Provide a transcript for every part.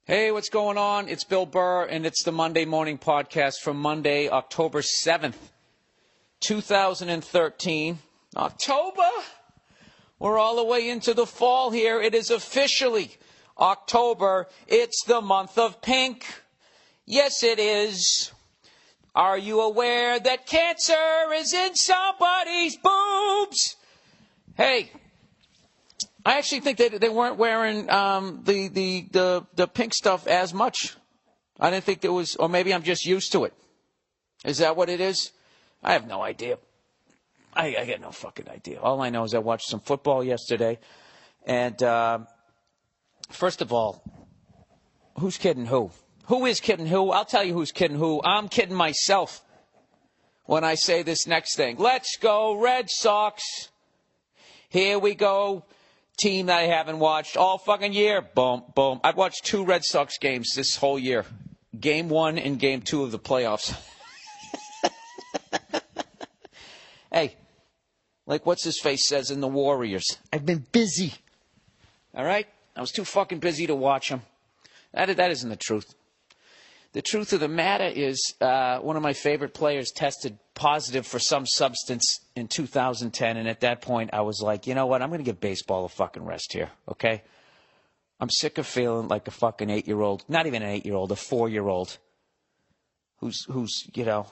Hey, what's going on? It's Bill Burr, and it's the Monday Morning Podcast from Monday, October 7th, 2013. October? We're all the way into the fall here. It is officially October. It's the month of pink. Yes, it is. Are you aware that cancer is in somebody's boobs? Hey. I actually think they weren't wearing the pink stuff as much. I didn't think there was, or maybe I'm just used to it. Is that what it is? I have no idea. I got no fucking idea. All I know is I watched some football yesterday, and first of all, who's kidding who? Who is kidding who? I'll tell you who's kidding who. I'm kidding myself when I say this next thing. Let's go Red Sox. Here we go. Team that I haven't watched all fucking year. Boom, boom. I've watched 2 Red Sox games this whole year. Game 1 and Game 2 of the playoffs. Hey, like what's-his-face says in the Warriors, I've been busy. All right? I was too fucking busy to watch them. That isn't the truth. The truth of the matter is one of my favorite players tested positive for some substance in 2010, and at that point I was like, you know what, I'm going to give baseball a fucking rest here, okay? I'm sick of feeling like a fucking 8-year-old, not even an 8-year-old, a 4-year-old who's, you know.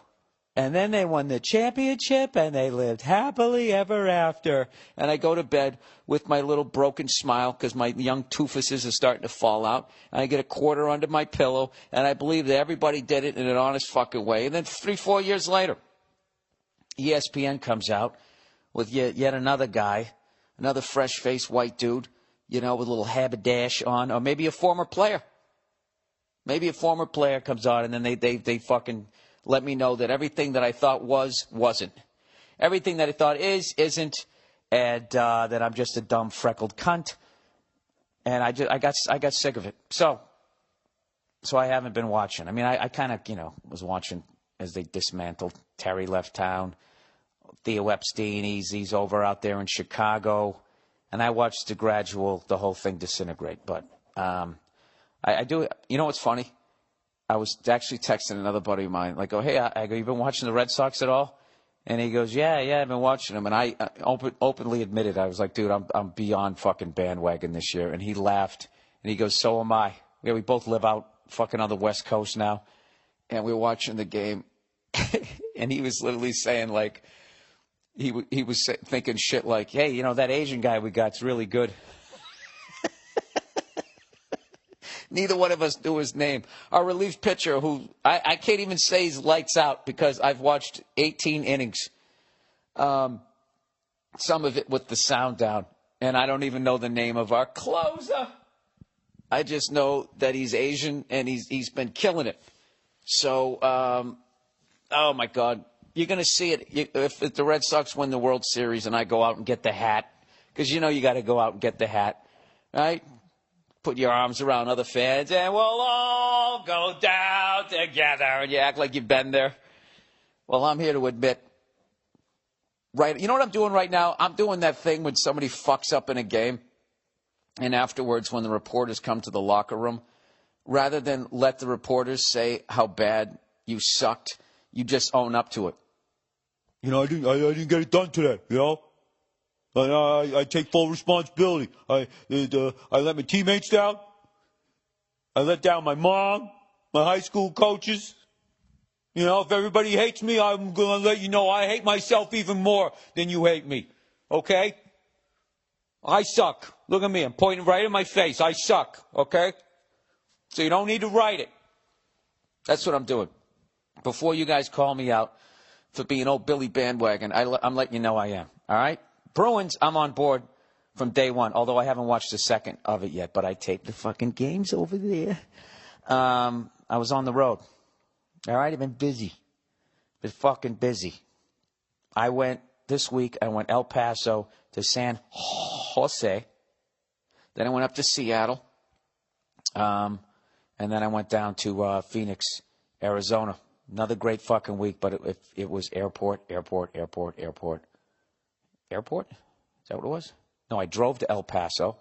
And then they won the championship, and they lived happily ever after. And I go to bed with my little broken smile because my young toofuses are starting to fall out. And I get a quarter under my pillow, and I believe that everybody did it in an honest fucking way. And then 3-4 years later, ESPN comes out with yet another guy, another fresh-faced white dude, you know, with a little haberdash on, or maybe a former player. Maybe a former player comes on, and then they fucking let me know that everything that I thought wasn't. Everything that I thought isn't, and that I'm just a dumb, freckled cunt. And I got sick of it. So I haven't been watching. I mean, I kind of, you know, was watching as they dismantled. Terry left town. Theo Epstein, he's over out there in Chicago. And I watched the whole thing disintegrate. But I do, you know what's funny? I was actually texting another buddy of mine, like, oh, hey, I go, you been watching the Red Sox at all? And he goes, yeah, I've been watching them. And I openly admitted, I was like, dude, I'm beyond fucking bandwagon this year. And he laughed, and he goes, so am I. Yeah, we both live out fucking on the West Coast now. And we were watching the game, and he was literally saying, like, he was thinking shit like, hey, you know, that Asian guy we got's really good. Neither one of us knew his name. Our relief pitcher, who I can't even say he's lights out because I've watched 18 innings. Some of it with the sound down. And I don't even know the name of our closer. I just know that he's Asian and he's been killing it. So, oh, my God. You're going to see it if the Red Sox win the World Series and I go out and get the hat. Because you know you got to go out and get the hat, right? Put your arms around other fans, and we'll all go down together. And you act like you've been there. Well, I'm here to admit, right? You know what I'm doing right now? I'm doing that thing when somebody fucks up in a game, and afterwards, when the reporters come to the locker room, rather than let the reporters say how bad you sucked, you just own up to it. You know, I didn't get it done today. You know. I take full responsibility. I let my teammates down. I let down my mom, my high school coaches. You know, if everybody hates me, I'm going to let you know I hate myself even more than you hate me. Okay? I suck. Look at me. I'm pointing right in my face. I suck. Okay? So you don't need to write it. That's what I'm doing. Before you guys call me out for being old Billy Bandwagon, I'm letting you know I am. All right? Bruins, I'm on board from day one, although I haven't watched a second of it yet, but I taped the fucking games over there. I was on the road. All right, I've been busy. Been fucking busy. This week, I went El Paso to San Jose. Then I went up to Seattle. And then I went down to Phoenix, Arizona. Another great fucking week, but it was airport. Airport? Is that what it was? No, I drove to El Paso.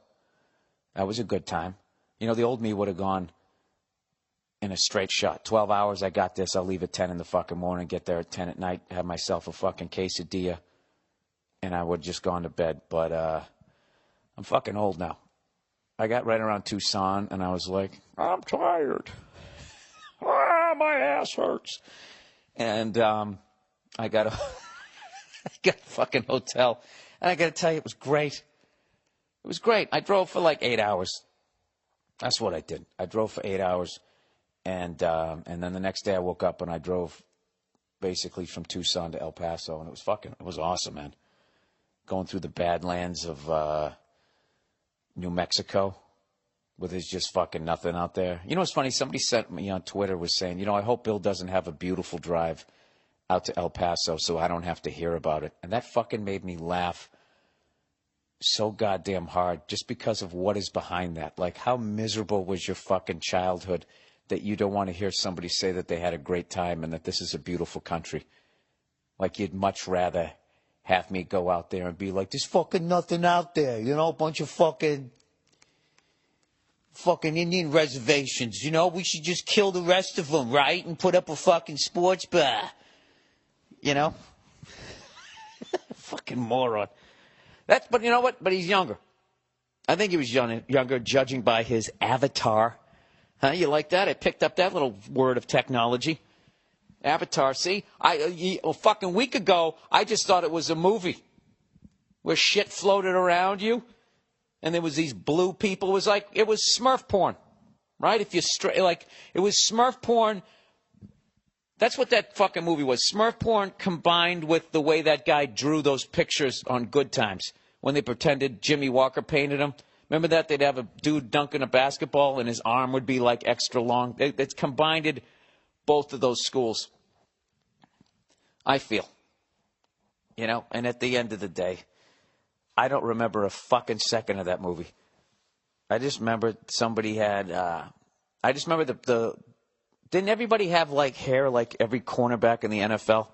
That was a good time. You know, the old me would have gone in a straight shot. 12 hours, I got this. I'll leave at 10 in the fucking morning, get there at 10 at night, have myself a fucking quesadilla, and I would just gone to bed. But I'm fucking old now. I got right around Tucson, and I was like, I'm tired. My ass hurts. And I got a fucking hotel. And I got to tell you, it was great. It was great. I drove for like 8 hours. That's what I did. I drove for 8 hours. And then the next day I woke up and I drove basically from Tucson to El Paso. And it was awesome, man. Going through the badlands of New Mexico where there's just fucking nothing out there. You know what's funny? Somebody sent me on Twitter was saying, I hope Bill doesn't have a beautiful drive out to El Paso so I don't have to hear about it. And that fucking made me laugh so goddamn hard just because of what is behind that. Like, how miserable was your fucking childhood that you don't want to hear somebody say that they had a great time and that this is a beautiful country? Like, you'd much rather have me go out there and be like, there's fucking nothing out there, a bunch of fucking Indian reservations, we should just kill the rest of them, right? And put up a fucking sports bar, fucking moron. But you know what? But he's younger. I think he was younger, judging by his avatar. Huh? You like that? I picked up that little word of technology. Avatar. See, a fucking week ago, I just thought it was a movie where shit floated around you, and there was these blue people. It was Smurf porn, right? If you it was Smurf porn. That's what that fucking movie was. Smurf porn combined with the way that guy drew those pictures on Good Times when they pretended Jimmy Walker painted them. Remember that? They'd have a dude dunking a basketball and his arm would be like extra long. It's combined both of those schools, I feel. And at the end of the day, I don't remember a fucking second of that movie. I just remember somebody had, I just remember didn't everybody have like hair like every cornerback in the NFL?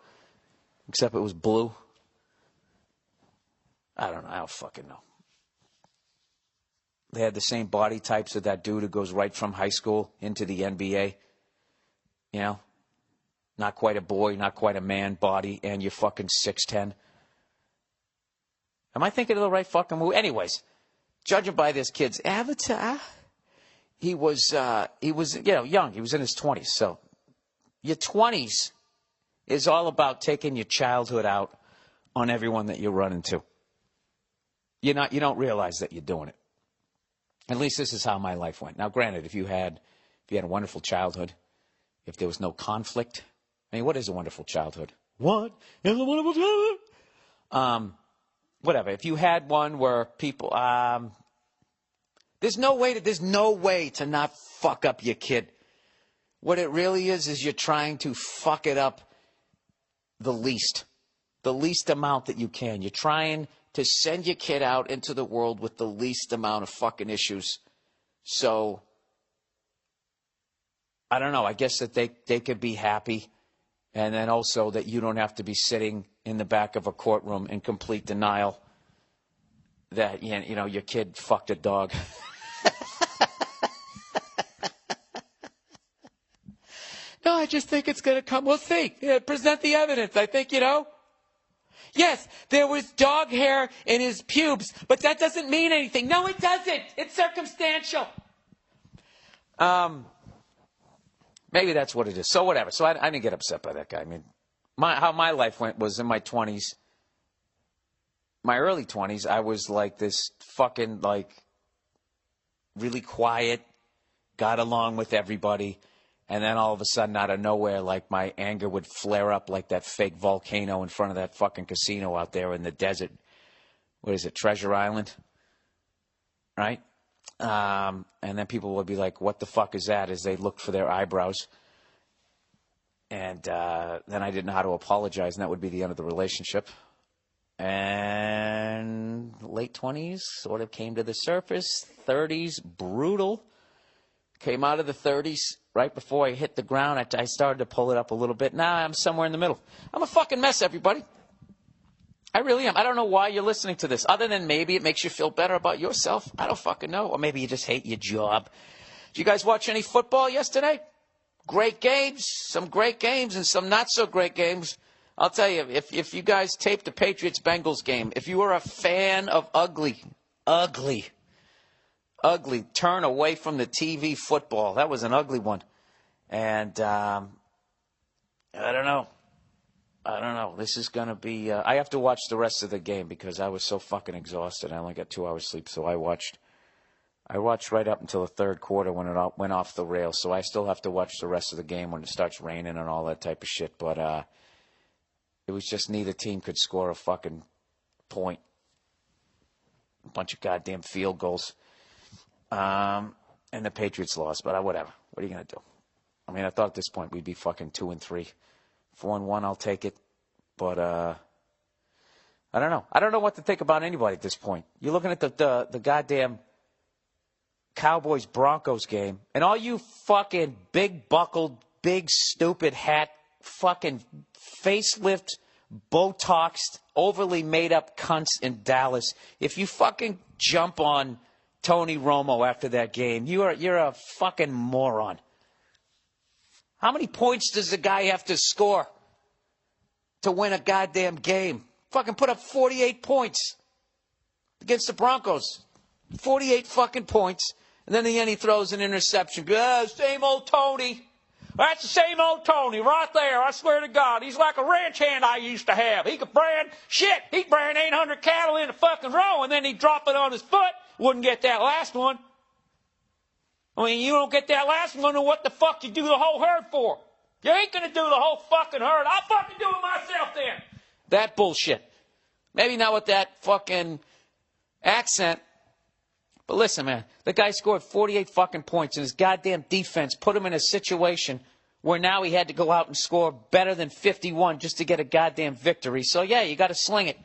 Except it was blue. I don't know. I don't fucking know. They had the same body types of that dude who goes right from high school into the NBA. Not quite a boy, not quite a man body, and you're fucking 6'10". Am I thinking of the right fucking movie? Anyways, judging by this kid's avatar, he was young. He was in his 20s. So your 20s is all about taking your childhood out on everyone that you run into. You don't realize that you're doing it. At least this is how my life went. Now, granted, if you had a wonderful childhood, if there was no conflict, I mean, what is a wonderful childhood? What is a wonderful childhood? Whatever. If you had one where people, there's no way to not fuck up your kid. What it really is you're trying to fuck it up the least amount that you can. You're trying to send your kid out into the world with the least amount of fucking issues. So, I don't know. I guess that they could be happy. And then also that you don't have to be sitting in the back of a courtroom in complete denial that, your kid fucked a dog. No, I just think it's going to come. We'll see. Present the evidence. I think, Yes, there was dog hair in his pubes, but that doesn't mean anything. No, it doesn't. It's circumstantial. Maybe that's what it is. So whatever. So I didn't get upset by that guy. I mean, how my life went was in my 20s, my early 20s, I was like this fucking really quiet, got along with everybody. And then all of a sudden, out of nowhere, my anger would flare up like that fake volcano in front of that fucking casino out there in the desert. What is it, Treasure Island? Right? And then people would be like, what the fuck is that? As they looked for their eyebrows. And then I didn't know how to apologize, and that would be the end of the relationship. And late 20s sort of came to the surface. 30s, brutal. Came out of the 30s. Right before I hit the ground, I started to pull it up a little bit. Now I'm somewhere in the middle. I'm a fucking mess, everybody. I really am. I don't know why you're listening to this, other than maybe it makes you feel better about yourself. I don't fucking know. Or maybe you just hate your job. Did you guys watch any football yesterday? great games, some great games, and some not so great games. I'll tell you, if you guys taped the Patriots-Bengals game, if you were a fan of ugly, turn away from the TV football, that was an ugly one. And I don't know. This is going to be I have to watch the rest of the game because I was so fucking exhausted. I only got 2 hours sleep, so I watched right up until the third quarter when it went off the rails. So I still have to watch the rest of the game when it starts raining and all that type of shit. But it was just neither team could score a fucking point. A bunch of goddamn field goals. And the Patriots lost, but whatever. What are you going to do? I mean, I thought at this point we'd be fucking 2-3. 4-1, I'll take it. But I don't know. I don't know what to think about anybody at this point. You're looking at the goddamn Cowboys-Broncos game, and all you fucking big-buckled, big stupid hat, fucking facelift, Botoxed, overly made-up cunts in Dallas, if you fucking jump on Tony Romo after that game, you're a fucking moron. How many points does the guy have to score to win a goddamn game? Fucking put up 48 points against the Broncos. 48 fucking points. And then in the end he throws an interception. Same old Tony. That's the same old Tony right there. I swear to God. He's like a ranch hand I used to have. He could brand shit. He'd brand 800 cattle in a fucking row and then he'd drop it on his foot. Wouldn't get that last one. I mean, you don't get that last one, then what the fuck you do the whole herd for? You ain't going to do the whole fucking herd. I'll fucking do it myself then. That bullshit. Maybe not with that fucking accent. But listen, man, the guy scored 48 fucking points, and his goddamn defense put him in a situation where now he had to go out and score better than 51 just to get a goddamn victory. So, yeah, you got to sling it.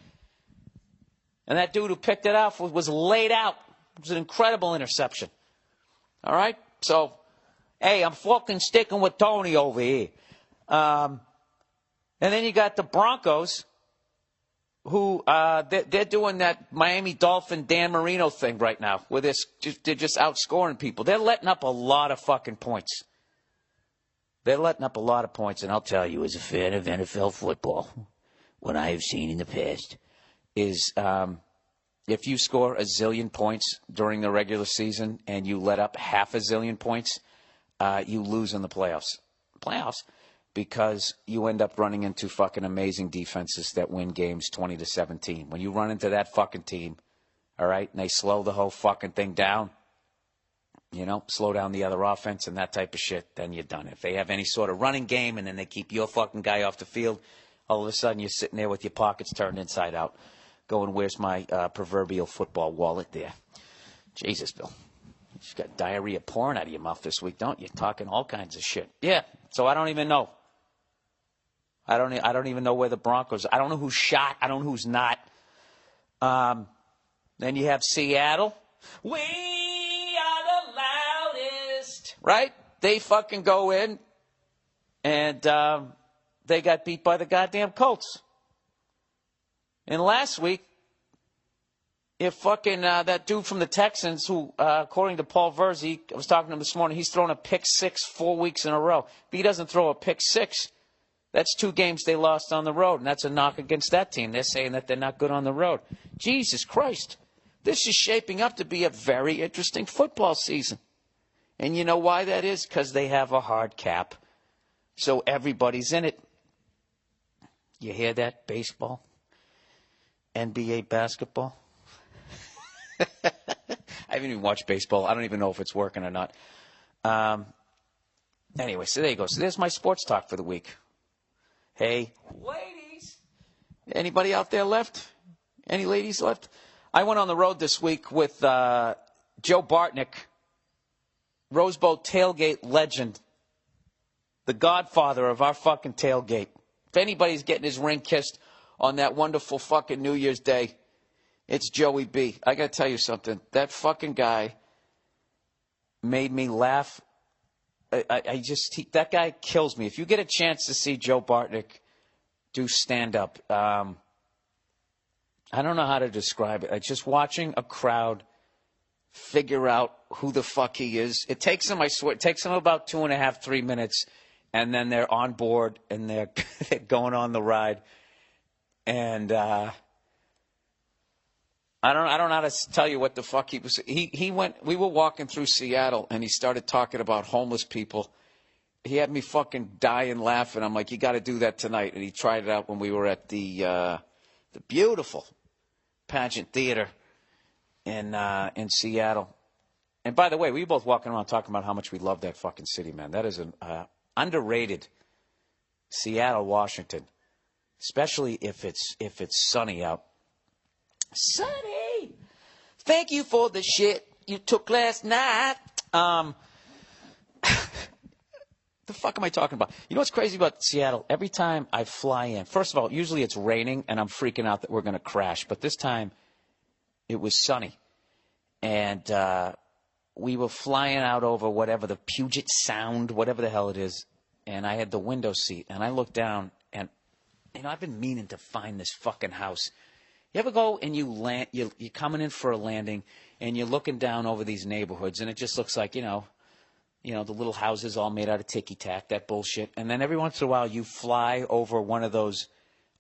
And that dude who picked it off was laid out. It was an incredible interception. All right? So, hey, I'm fucking sticking with Tony over here. And then you got the Broncos, who they're doing that Miami Dolphin Dan Marino thing right now, where they're just outscoring people. They're letting up a lot of fucking points. They're letting up a lot of points, and I'll tell you, as a fan of NFL football, what I have seen in the past is if you score a zillion points during the regular season and you let up half a zillion points, you lose in the playoffs. Because you end up running into fucking amazing defenses that win games 20-17. When you run into that fucking team, all right, and they slow the whole fucking thing down, slow down the other offense and that type of shit, then you're done. If they have any sort of running game and then they keep your fucking guy off the field, all of a sudden you're sitting there with your pockets turned inside out going, where's my proverbial football wallet there? Jesus, Bill. You've got diarrhea pouring out of your mouth this week, don't you? Talking all kinds of shit. Yeah, so I don't even know. I don't even know where the Broncos. I don't know who's shot. I don't know who's not. Then you have Seattle. We are the loudest. Right? They fucking go in, and they got beat by the goddamn Colts. And last week, if fucking that dude from the Texans, who, according to Paul Verz, I was talking to him this morning, he's thrown a pick six 4 weeks in a row. If he doesn't throw a pick six, that's 2 games they lost on the road, and that's a knock against that team. They're saying that they're not good on the road. Jesus Christ. This is shaping up to be a very interesting football season. And you know why that is? Because they have a hard cap. So everybody's in it. You hear that? Baseball? NBA basketball? I haven't even watched baseball. I don't even know if it's working or not. Anyway, so there you go. So there's my sports talk for the week. Hey, ladies. Anybody out there left? Any ladies left? I went on the road this week with Joe Bartnick, Rose Bowl tailgate legend, the godfather of our fucking tailgate. If anybody's getting his ring kissed on that wonderful fucking New Year's Day, it's Joey B. I got to tell you something. That fucking guy made me laugh. That guy kills me. If you get a chance to see Joe Bartnick do stand-up, I don't know how to describe it. Just watching a crowd figure out who the fuck he is. It takes them, I swear, it takes them about 2.5, 3 minutes, and then they're on board and they're, they're going on the ride. And I don't know how to tell you what the fuck he was. He went. We were walking through Seattle, and he started talking about homeless people. He had me fucking dying laughing. I'm like, you got to do that tonight. And he tried it out when we were at the beautiful Pageant Theater in Seattle. And by the way, we were both walking around talking about how much we love that fucking city, man. That is an underrated Seattle, Washington, especially if it's sunny out. Sunny, thank you for the shit you took last night. The fuck am I talking about? You know what's crazy about Seattle? Every time I fly in, first of all, usually it's raining and I'm freaking out that we're going to crash. But this time it was sunny. And we were flying out over whatever, the Puget Sound, whatever the hell it is. And I had the window seat. And I looked down and, you know, I've been meaning to find this fucking house. You ever go and you land, you're coming in for a landing and you're looking down over these neighborhoods and it just looks like, you know, the little houses all made out of ticky-tack, that bullshit. And then every once in a while you fly over one of those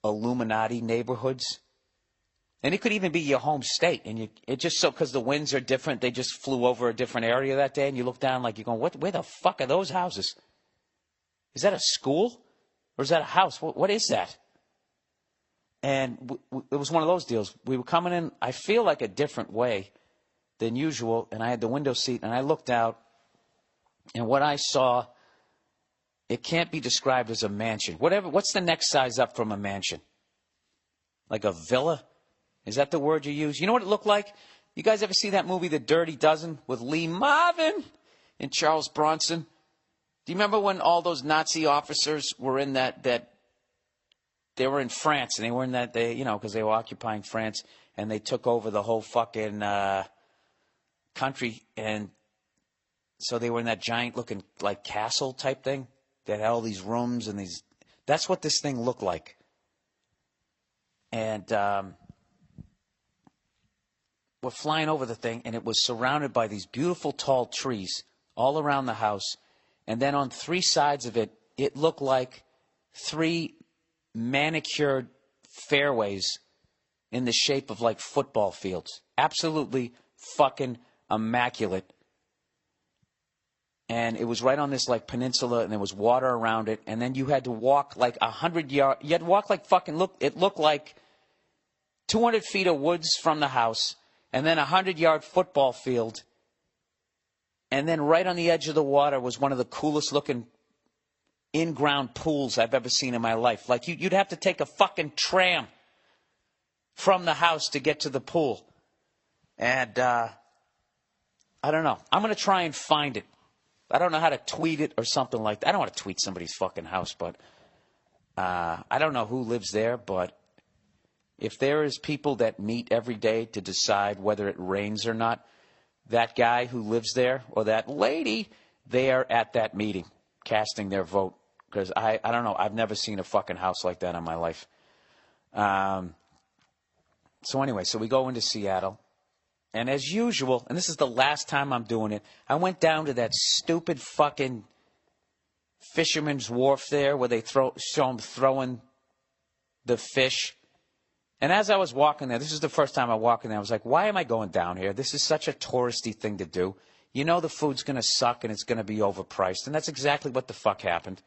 Illuminati neighborhoods. And it could even be your home state. And it just so, because the winds are different, they just flew over a different area that day. And you look down like you're going, where the fuck are those houses? Is that a school? Or is that a house? What is that? And it was one of those deals. We were coming in, I feel like a different way than usual. And I had the window seat and I looked out. And what I saw, it can't be described as a mansion. What's the next size up from a mansion? Like a villa? Is that the word you use? You know what it looked like? You guys ever see that movie, The Dirty Dozen, with Lee Marvin and Charles Bronson? Do you remember when all those Nazi officers were in that they were in France and they were in that, because they were occupying France and they took over the whole fucking country, and so they were in that giant looking like castle type thing that had all these rooms and these. That's what this thing looked like. And we're flying over the thing, and it was surrounded by these beautiful tall trees all around the house. And then on three sides of it, it looked like three manicured fairways in the shape of like football fields. Absolutely fucking immaculate. And it was right on this like peninsula, and there was water around it. And then you had to walk like 100 yards. You had to walk like it looked like 200 feet of woods from the house, and then a 100-yard football field. And then right on the edge of the water was one of the coolest looking in-ground pools I've ever seen in my life. Like you'd have to take a fucking tram from the house to get to the pool. And I don't know. I'm going to try and find it. I don't know how to tweet it or something like that. I don't want to tweet somebody's fucking house, but I don't know who lives there. But if there is people that meet every day to decide whether it rains or not, that guy who lives there or that lady, they are at that meeting casting their vote. Because I don't know. I've never seen a fucking house like that in my life. So anyway, so we go into Seattle. And as usual, and this is the last time I'm doing it, I went down to that stupid fucking Fisherman's Wharf there where they show them throwing the fish. And as I was walking there, this is the first time I walked in there, I was like, why am I going down here? This is such a touristy thing to do. You know the food's going to suck and it's going to be overpriced. And that's exactly what the fuck happened.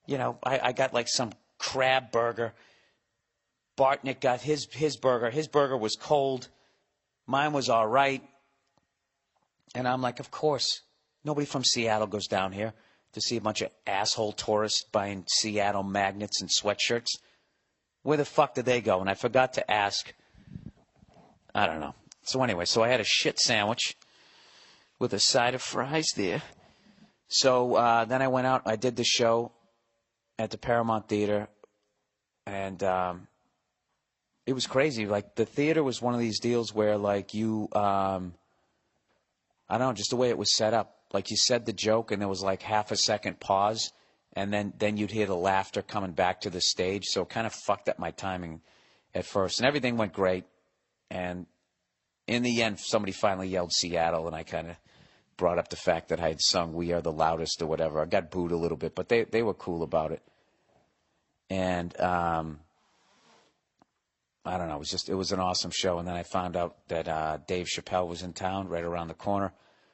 You know, I got like some crab burger. Bartnick got his burger. His burger was cold. Mine was all right. And I'm like, of course, nobody from Seattle goes down here to see a bunch of asshole tourists buying Seattle magnets and sweatshirts. Where the fuck did they go? And I forgot to ask. I don't know. So anyway, so I had a shit sandwich with a side of fries there. So then I went out. I did the show at the Paramount Theater. And it was crazy. Like, the theater was one of these deals where, like, you, I don't know, just the way it was set up. Like, you said the joke, and there was, like, half a second pause, and then you'd hear the laughter coming back to the stage. So it kind of fucked up my timing at first. And everything went great. And in the end, somebody finally yelled Seattle, and I kind of brought up the fact that I had sung "We Are the Loudest" or whatever. I got booed a little bit, but they were cool about it. And I don't know. It was an awesome show. And then I found out that Dave Chappelle was in town right around the corner.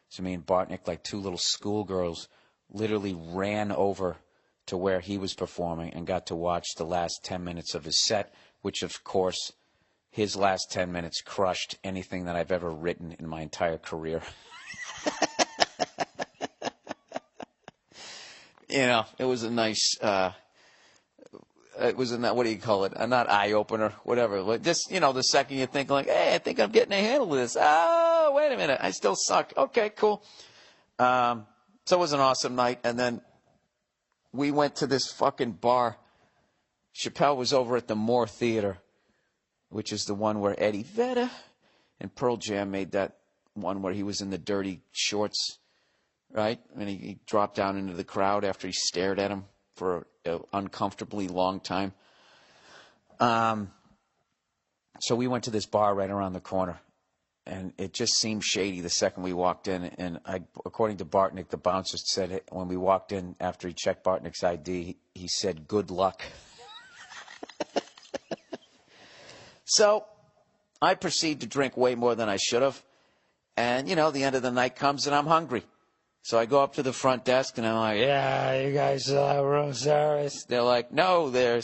So me and Bartnick, like two little schoolgirls, literally ran over to where he was performing and got to watch the last 10 minutes of his set, which, of course, his last 10 minutes crushed anything that I've ever written in my entire career. It was a nice... it was what do you call it? Not eye opener, whatever. Like just the second you think like, hey, I think I'm getting a handle of this. Oh, wait a minute, I still suck. Okay, cool. So it was an awesome night, and then we went to this fucking bar. Chappelle was over at the Moore Theater, which is the one where Eddie Vedder and Pearl Jam made that one where he was in the dirty shorts, right? And he dropped down into the crowd after he stared at him for an uncomfortably long time. So we went to this bar right around the corner, and it just seemed shady the second we walked in. And according to Bartnick, the bouncer said when we walked in after he checked Bartnick's ID, he said, "Good luck." So I proceed to drink way more than I should have. And, the end of the night comes and I'm hungry. So I go up to the front desk, and I'm like, yeah, you guys have room service? They're like, no, they're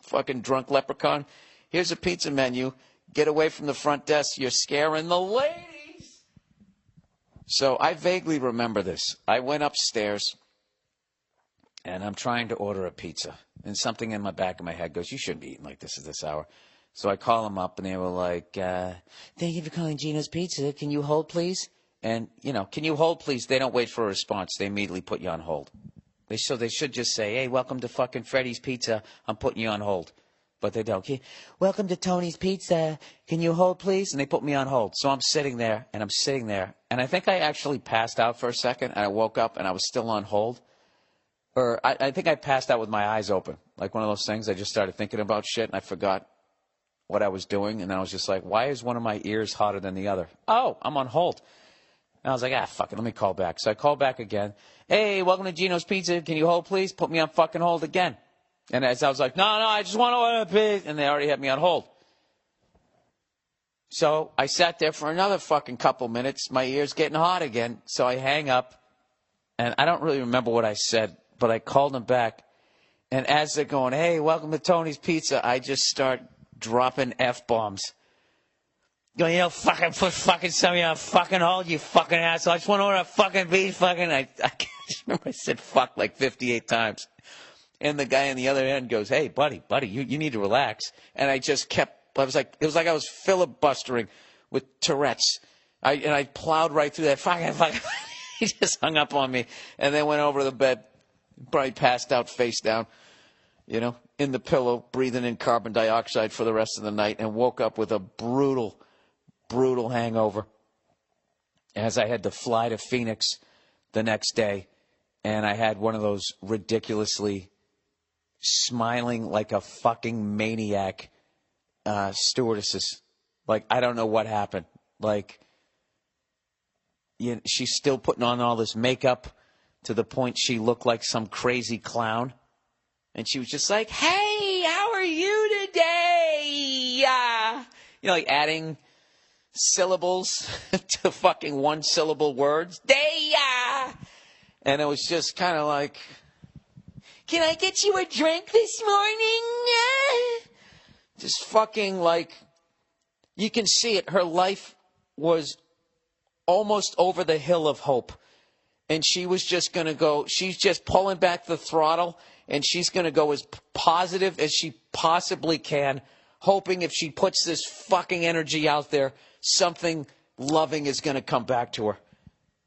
fucking drunk leprechaun. Here's a pizza menu. Get away from the front desk. You're scaring the ladies. So I vaguely remember this. I went upstairs, and I'm trying to order a pizza. And something in my back of my head goes, you shouldn't be eating like this at this hour. So I call them up, and they were like, thank you for calling Gino's Pizza. Can you hold, please? And, can you hold, please? They don't wait for a response. They immediately put you on hold. They should just say, hey, welcome to fucking Freddy's Pizza. I'm putting you on hold. But they don't. Okay. Welcome to Tony's Pizza. Can you hold, please? And they put me on hold. So I'm sitting there. And I think I actually passed out for a second. And I woke up, and I was still on hold. Or I think I passed out with my eyes open. Like one of those things. I just started thinking about shit, and I forgot what I was doing. And then I was just like, why is one of my ears hotter than the other? Oh, I'm on hold. And I was like, fuck it, let me call back. So I call back again. Hey, welcome to Gino's Pizza. Can you hold, please? Put me on fucking hold again. And as I was like, no, I just want to order a pizza. And they already had me on hold. So I sat there for another fucking couple minutes. My ear's getting hot again. So I hang up. And I don't really remember what I said, but I called them back. And as they're going, hey, welcome to Tony's Pizza, I just start dropping F-bombs. Going, fucking put fucking somebody on fucking hold, you fucking asshole. I just want to order a fucking beef, fucking. I just remember I said fuck like 58 times. And the guy on the other end goes, hey, buddy, you need to relax. And I just kept, it was like I was filibustering with Tourette's. I plowed right through that. Fucking. He just hung up on me and then went over to the bed, probably passed out face down, in the pillow, breathing in carbon dioxide for the rest of the night, and woke up with a brutal hangover as I had to fly to Phoenix the next day. And I had one of those ridiculously smiling like a fucking maniac stewardesses. Like, I don't know what happened. Like, she's still putting on all this makeup to the point she looked like some crazy clown. And she was just like, hey, how are you today? Like adding syllables to fucking one-syllable words. Day-ya! And it was just kind of like, can I get you a drink this morning? Just fucking like, you can see it. Her life was almost over the hill of hope. And she was just going to go, she's just pulling back the throttle, and she's going to go as positive as she possibly can, hoping if she puts this fucking energy out there, something loving is going to come back to her.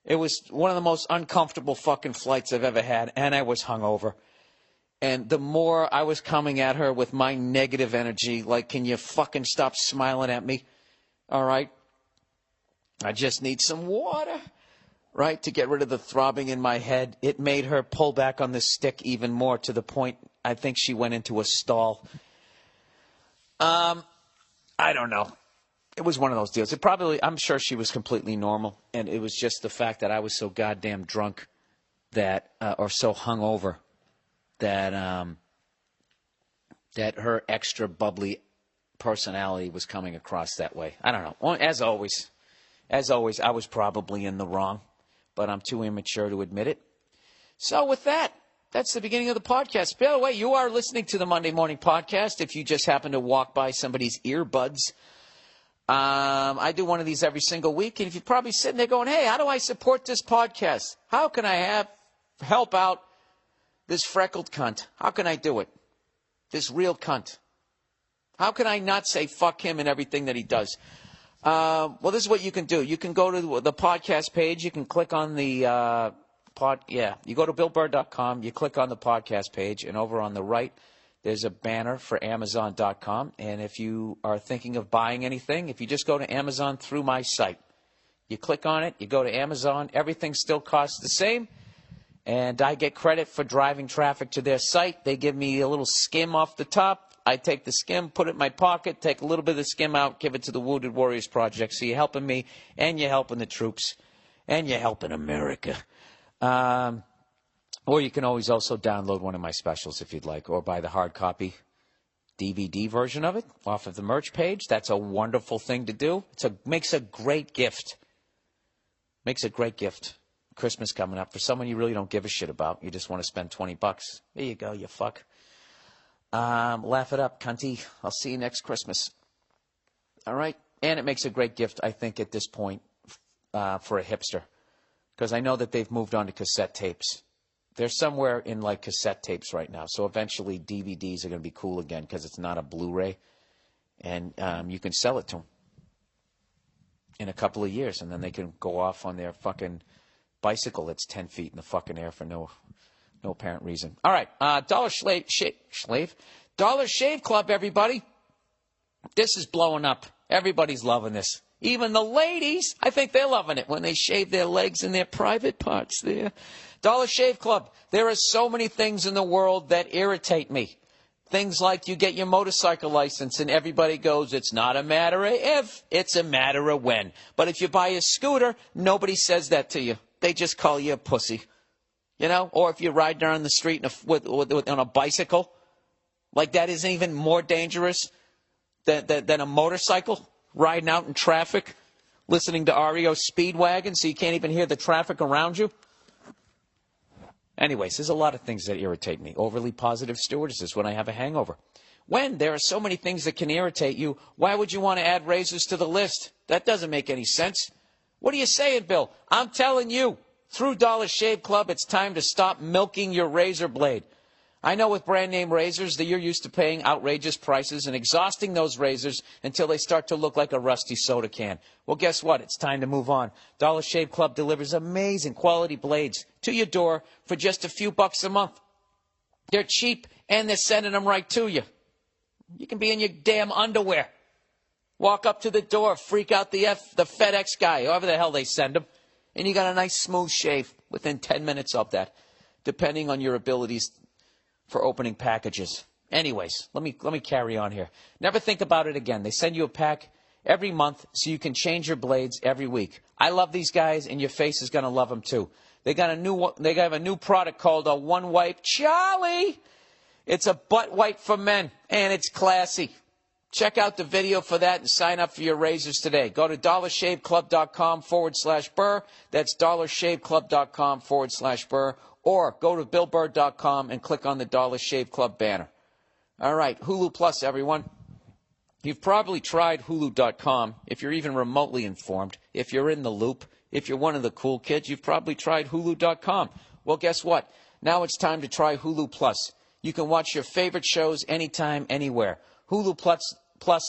It was one of the most uncomfortable fucking flights I've ever had, and I was hungover. And the more I was coming at her with my negative energy, like, can you fucking stop smiling at me? All right? I just need some water, right, to get rid of the throbbing in my head. It made her pull back on the stick even more, to the point I think she went into a stall. I don't know. It was one of those deals. I'm sure she was completely normal, and it was just the fact that I was so goddamn drunk that, or so hungover that that her extra bubbly personality was coming across that way. I don't know. Well, as always, I was probably in the wrong, but I'm too immature to admit it. So with that, that's the beginning of the podcast. By the way, you are listening to the Monday Morning Podcast. If you just happen to walk by somebody's earbuds, I do one of these every single week. And if you're probably sitting there going, hey, how do I support this podcast? How can I help out this freckled cunt? How can I do it? This real cunt. How can I not say fuck him and everything that he does? Well, this is what you can do. You can go to the podcast page. You can click on the you go to BillBurr.com. You click on the podcast page, and over on the right, there's a banner for Amazon.com. And if you are thinking of buying anything, if you just go to Amazon through my site, you click on it, you go to Amazon, everything still costs the same. And I get credit for driving traffic to their site. They give me a little skim off the top. I take the skim, put it in my pocket, take a little bit of the skim out, give it to the Wounded Warriors Project. So you're helping me, and you're helping the troops, and you're helping America. Or you can always also download one of my specials if you'd like, or buy the hard copy DVD version of it off of the merch page. That's a wonderful thing to do. Makes a great gift. Makes a great gift. Christmas coming up for someone you really don't give a shit about. You just want to spend $20. There you go, you fuck. Laugh it up, cunty. I'll see you next Christmas. All right? And it makes a great gift, I think, at this point for a hipster. Because I know that they've moved on to cassette tapes. They're somewhere in, like, cassette tapes right now. So eventually DVDs are going to be cool again because it's not a Blu-ray. And you can sell it to them in a couple of years. And then they can go off on their fucking bicycle that's 10 feet in the fucking air for no apparent reason. All right, Dollar Shave Club, everybody. This is blowing up. Everybody's loving this. Even the ladies, I think they're loving it when they shave their legs and their private parts there. Dollar Shave Club. There are so many things in the world that irritate me. Things like you get your motorcycle license and everybody goes, it's not a matter of if, it's a matter of when. But if you buy a scooter, nobody says that to you. They just call you a pussy. You know, or if you're riding down the street on a bicycle, like that isn't even more dangerous than a motorcycle riding out in traffic, listening to REO Speedwagon so you can't even hear the traffic around you. Anyways, there's a lot of things that irritate me. Overly positive stewardesses when I have a hangover. When there are so many things that can irritate you, why would you want to add razors to the list? That doesn't make any sense. What are you saying, Bill? I'm telling you. Through Dollar Shave Club, it's time to stop milking your razor blade. I know with brand name razors that you're used to paying outrageous prices and exhausting those razors until they start to look like a rusty soda can. Well, guess what? It's time to move on. Dollar Shave Club delivers amazing quality blades to your door for just a few bucks a month. They're cheap and they're sending them right to you. You can be in your damn underwear. Walk up to the door, freak out the FedEx guy, however the hell they send them. And you got a nice smooth shave within 10 minutes of that, depending on your abilities for opening packages. Anyways, let me carry on here. Never think about it again. They send you a pack every month so you can change your blades every week. I love these guys, and your face is going to love them too. They have a new product called a One Wipe Charlie. It's a butt wipe for men, and it's classy. Check out the video for that and sign up for your razors today. Go to dollarshaveclub.com/Burr. That's dollarshaveclub.com/Burr. Or go to BillBurr.com and click on the Dollar Shave Club banner. All right, Hulu Plus, everyone. You've probably tried Hulu.com if you're even remotely informed. If you're in the loop, if you're one of the cool kids, you've probably tried Hulu.com. Well, guess what? Now it's time to try Hulu Plus. You can watch your favorite shows anytime, anywhere. Hulu Plus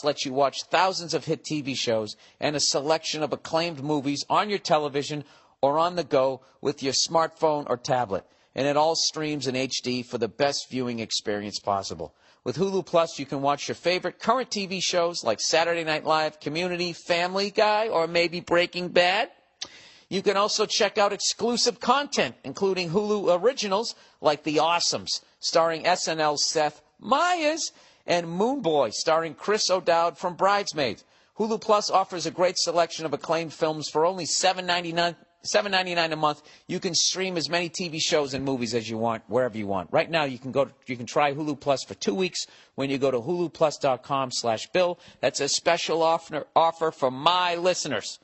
lets you watch thousands of hit TV shows and a selection of acclaimed movies on your television or on the go with your smartphone or tablet. And it all streams in HD for the best viewing experience possible. With Hulu Plus, you can watch your favorite current TV shows like Saturday Night Live, Community, Family Guy, or maybe Breaking Bad. You can also check out exclusive content, including Hulu originals like The Awesomes, starring SNL's Seth Meyers, and Moon Boy, starring Chris O'Dowd from Bridesmaids. Hulu Plus offers a great selection of acclaimed films for only $7.99 a month. You can stream as many TV shows and movies as you want, wherever you want. Right now, you can try Hulu Plus for 2 weeks when you go to huluplus.com/Bill. That's a special offer for my listeners.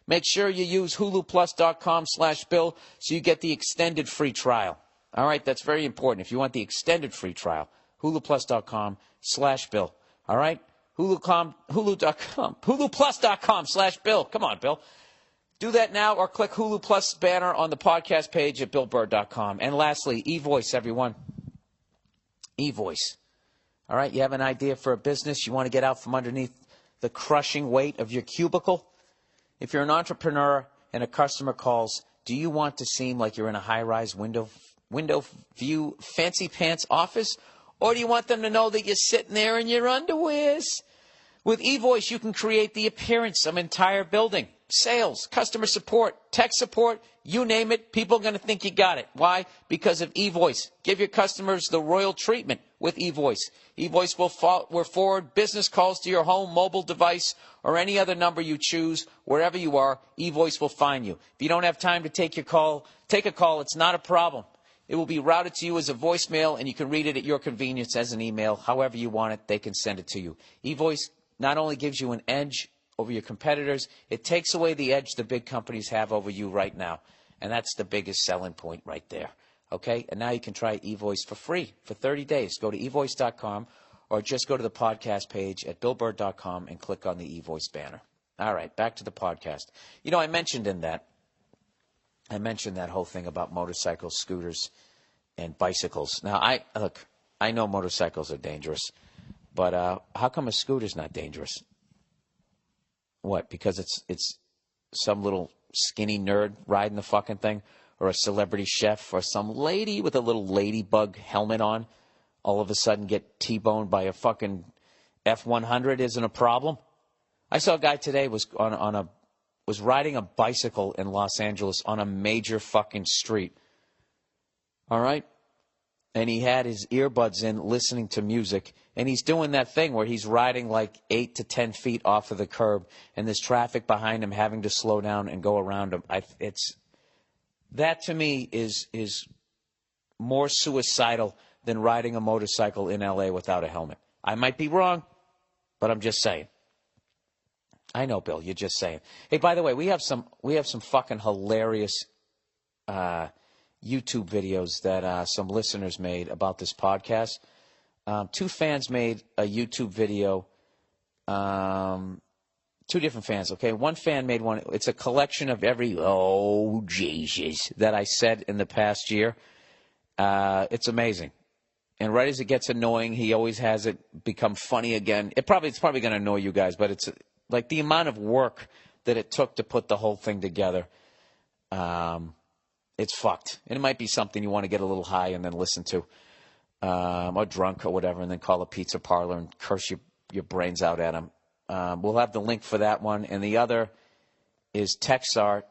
Make sure you use huluplus.com/Bill so you get the extended free trial. All right, that's very important. If you want the extended free trial, huluplus.com/Bill. All right? huluplus.com/Bill. Come on, Bill. Do that now or click Hulu Plus banner on the podcast page at BillBurr.com. And lastly, eVoice, everyone. eVoice. All right, you have an idea for a business. You want to get out from underneath the crushing weight of your cubicle. If you're an entrepreneur and a customer calls, do you want to seem like you're in a high-rise window view fancy pants office? Or do you want them to know that you're sitting there in your underwears? With eVoice, you can create the appearance of an entire building. Sales, customer support, tech support, you name it, people are going to think you got it. Why? Because of eVoice. Give your customers the royal treatment with eVoice. eVoice will forward business calls to your home, mobile device, or any other number you choose. Wherever you are, eVoice will find you. If you don't have time to take a call, it's not a problem. It will be routed to you as a voicemail, and you can read it at your convenience as an email. However you want it, they can send it to you. eVoice not only gives you an edge over your competitors, it takes away the edge the big companies have over you right now. And that's the biggest selling point right there. Okay? And now you can try eVoice for free for 30 days. Go to eVoice.com or just go to the podcast page at BillBurr.com and click on the eVoice banner. All right, back to the podcast. You know, I mentioned that whole thing about motorcycles, scooters, and bicycles. Now, I know motorcycles are dangerous, but how come a scooter's not dangerous? What? Because it's some little skinny nerd riding the fucking thing, or a celebrity chef, or some lady with a little ladybug helmet on, all of a sudden get T-boned by a fucking F-100 isn't a problem? I saw a guy today was riding a bicycle in Los Angeles on a major fucking street. All right? And he had his earbuds in listening to music, and he's doing that thing where he's riding like 8 to 10 feet off of the curb, and there's traffic behind him having to slow down and go around him. That to me is more suicidal than riding a motorcycle in L.A. without a helmet. I might be wrong, but I'm just saying. I know, Bill. You're just saying. Hey, by the way, we have some fucking hilarious YouTube videos that some listeners made about this podcast. Two fans made a YouTube video. Two different fans, okay? One fan made one. It's a collection of every, oh, Jesus, that I said in the past year. It's amazing. And right as it gets annoying, he always has it become funny again. It's probably going to annoy you guys, but it's like the amount of work that it took to put the whole thing together. It's fucked. And it might be something you want to get a little high and then listen to, or drunk or whatever, and then call a pizza parlor and curse your brains out at them. We'll have the link for that one. And the other is text art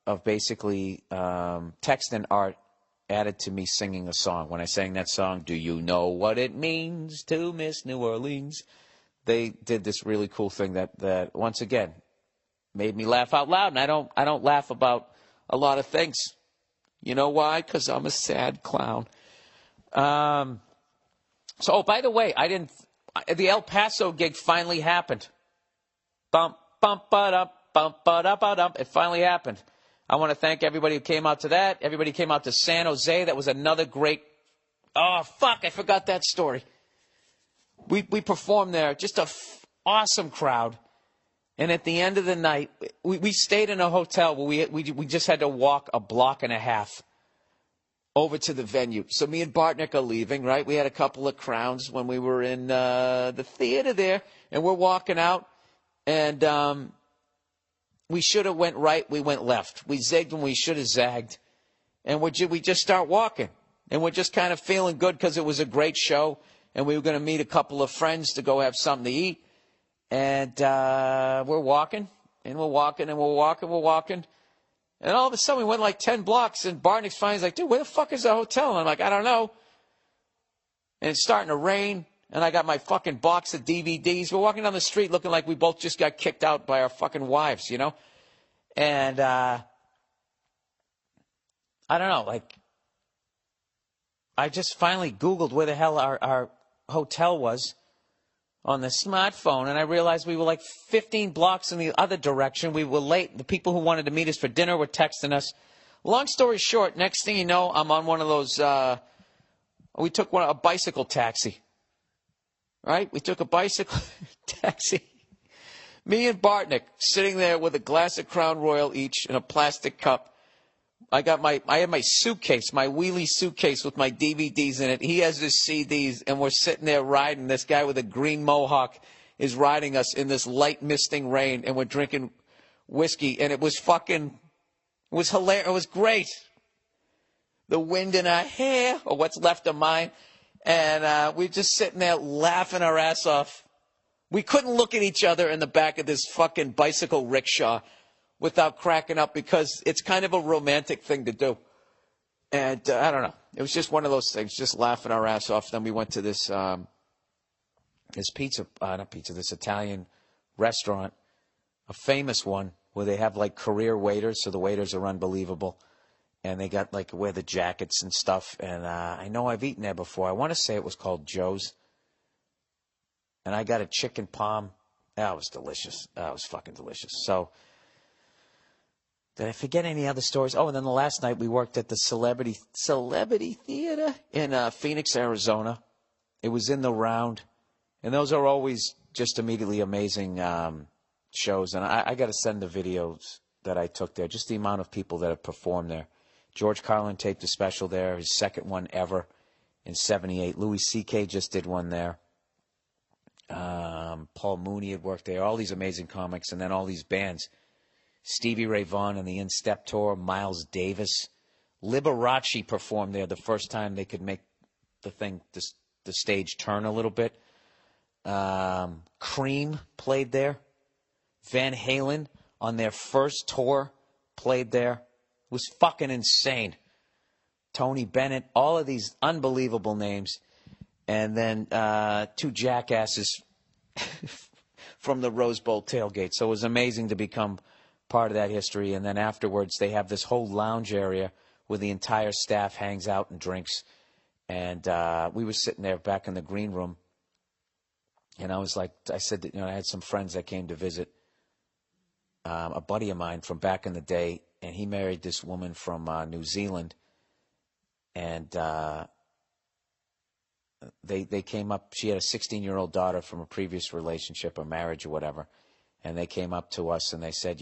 of basically text and art added to me singing a song. When I sang that song, Do You Know What It Means to Miss New Orleans? They did this really cool thing that once again made me laugh out loud. And I don't laugh about a lot of things. You know why? Because I'm a sad clown. So, oh, by the way, the El Paso gig finally happened. Bump, bump, ba-dum, bump, ba-da-ba-dum. It finally happened. I want to thank everybody who came out to that. Everybody came out to San Jose. That was another great. Oh, fuck, I forgot that story. We performed there. Just a awesome crowd. And at the end of the night, we stayed in a hotel where we just had to walk a block and a half over to the venue. So me and Bartnick are leaving, right? We had a couple of crowns when we were in the theater there, and we're walking out, and we should have went right, we went left. We zigged when we should have zagged, and we just start walking, and we're just kind of feeling good because it was a great show, and we were going to meet a couple of friends to go have something to eat, and we're walking, and we're walking, and we're walking. And all of a sudden, we went like 10 blocks, and Bartnick's finally like, dude, where the fuck is the hotel? And I'm like, I don't know. And it's starting to rain, And I got my fucking box of DVDs. We're walking down the street looking like we both just got kicked out by our fucking wives, you know? And I don't know, like, I just finally Googled where the hell our hotel was on the smartphone, and I realized we were like 15 blocks in the other direction. We were late. The people who wanted to meet us for dinner were texting us. Long story short, next thing you know, I'm on one of those, we took a bicycle taxi. Right? We took a bicycle taxi. Me and Bartnick sitting there with a glass of Crown Royal each in a plastic cup. I had my suitcase, my wheelie suitcase with my DVDs in it. He has his CDs, and we're sitting there riding. This guy with a green mohawk is riding us in this light misting rain, and we're drinking whiskey, and it was hilarious. It was great. The wind in our hair, or what's left of mine. And we're just sitting there laughing our ass off. We couldn't look at each other in the back of this fucking bicycle rickshaw without cracking up, because it's kind of a romantic thing to do. And I don't know. It was just one of those things, just laughing our ass off. Then we went to this this Italian restaurant, a famous one, where they have like career waiters, so the waiters are unbelievable. And they got, like, wear the jackets and stuff. And I know I've eaten there before. I want to say it was called Joe's. And I got a chicken palm. That was delicious. That was fucking delicious. So, did I forget any other stories? Oh, and then the last night we worked at the Celebrity Theater in Phoenix, Arizona. It was in the round. And those are always just immediately amazing shows. And I got to send the videos that I took there. Just the amount of people that have performed there. George Carlin taped a special there, his second one ever in '78. Louis C.K. just did one there. Paul Mooney had worked there. All these amazing comics, and then all these bands. Stevie Ray Vaughan and the In Step Tour, Miles Davis. Liberace performed there the first time they could make the stage turn a little bit. Cream played there. Van Halen on their first tour played there. It was fucking insane. Tony Bennett, all of these unbelievable names. And then two jackasses from the Rose Bowl tailgate. So it was amazing to become part of that history. And then afterwards, they have this whole lounge area where the entire staff hangs out and drinks. And we were sitting there back in the green room. And I said that, I had some friends that came to visit. A buddy of mine from back in the day, and he married this woman from New Zealand. And they came up. She had a 16-year-old daughter from a previous relationship or marriage or whatever. And they came up to us and they said,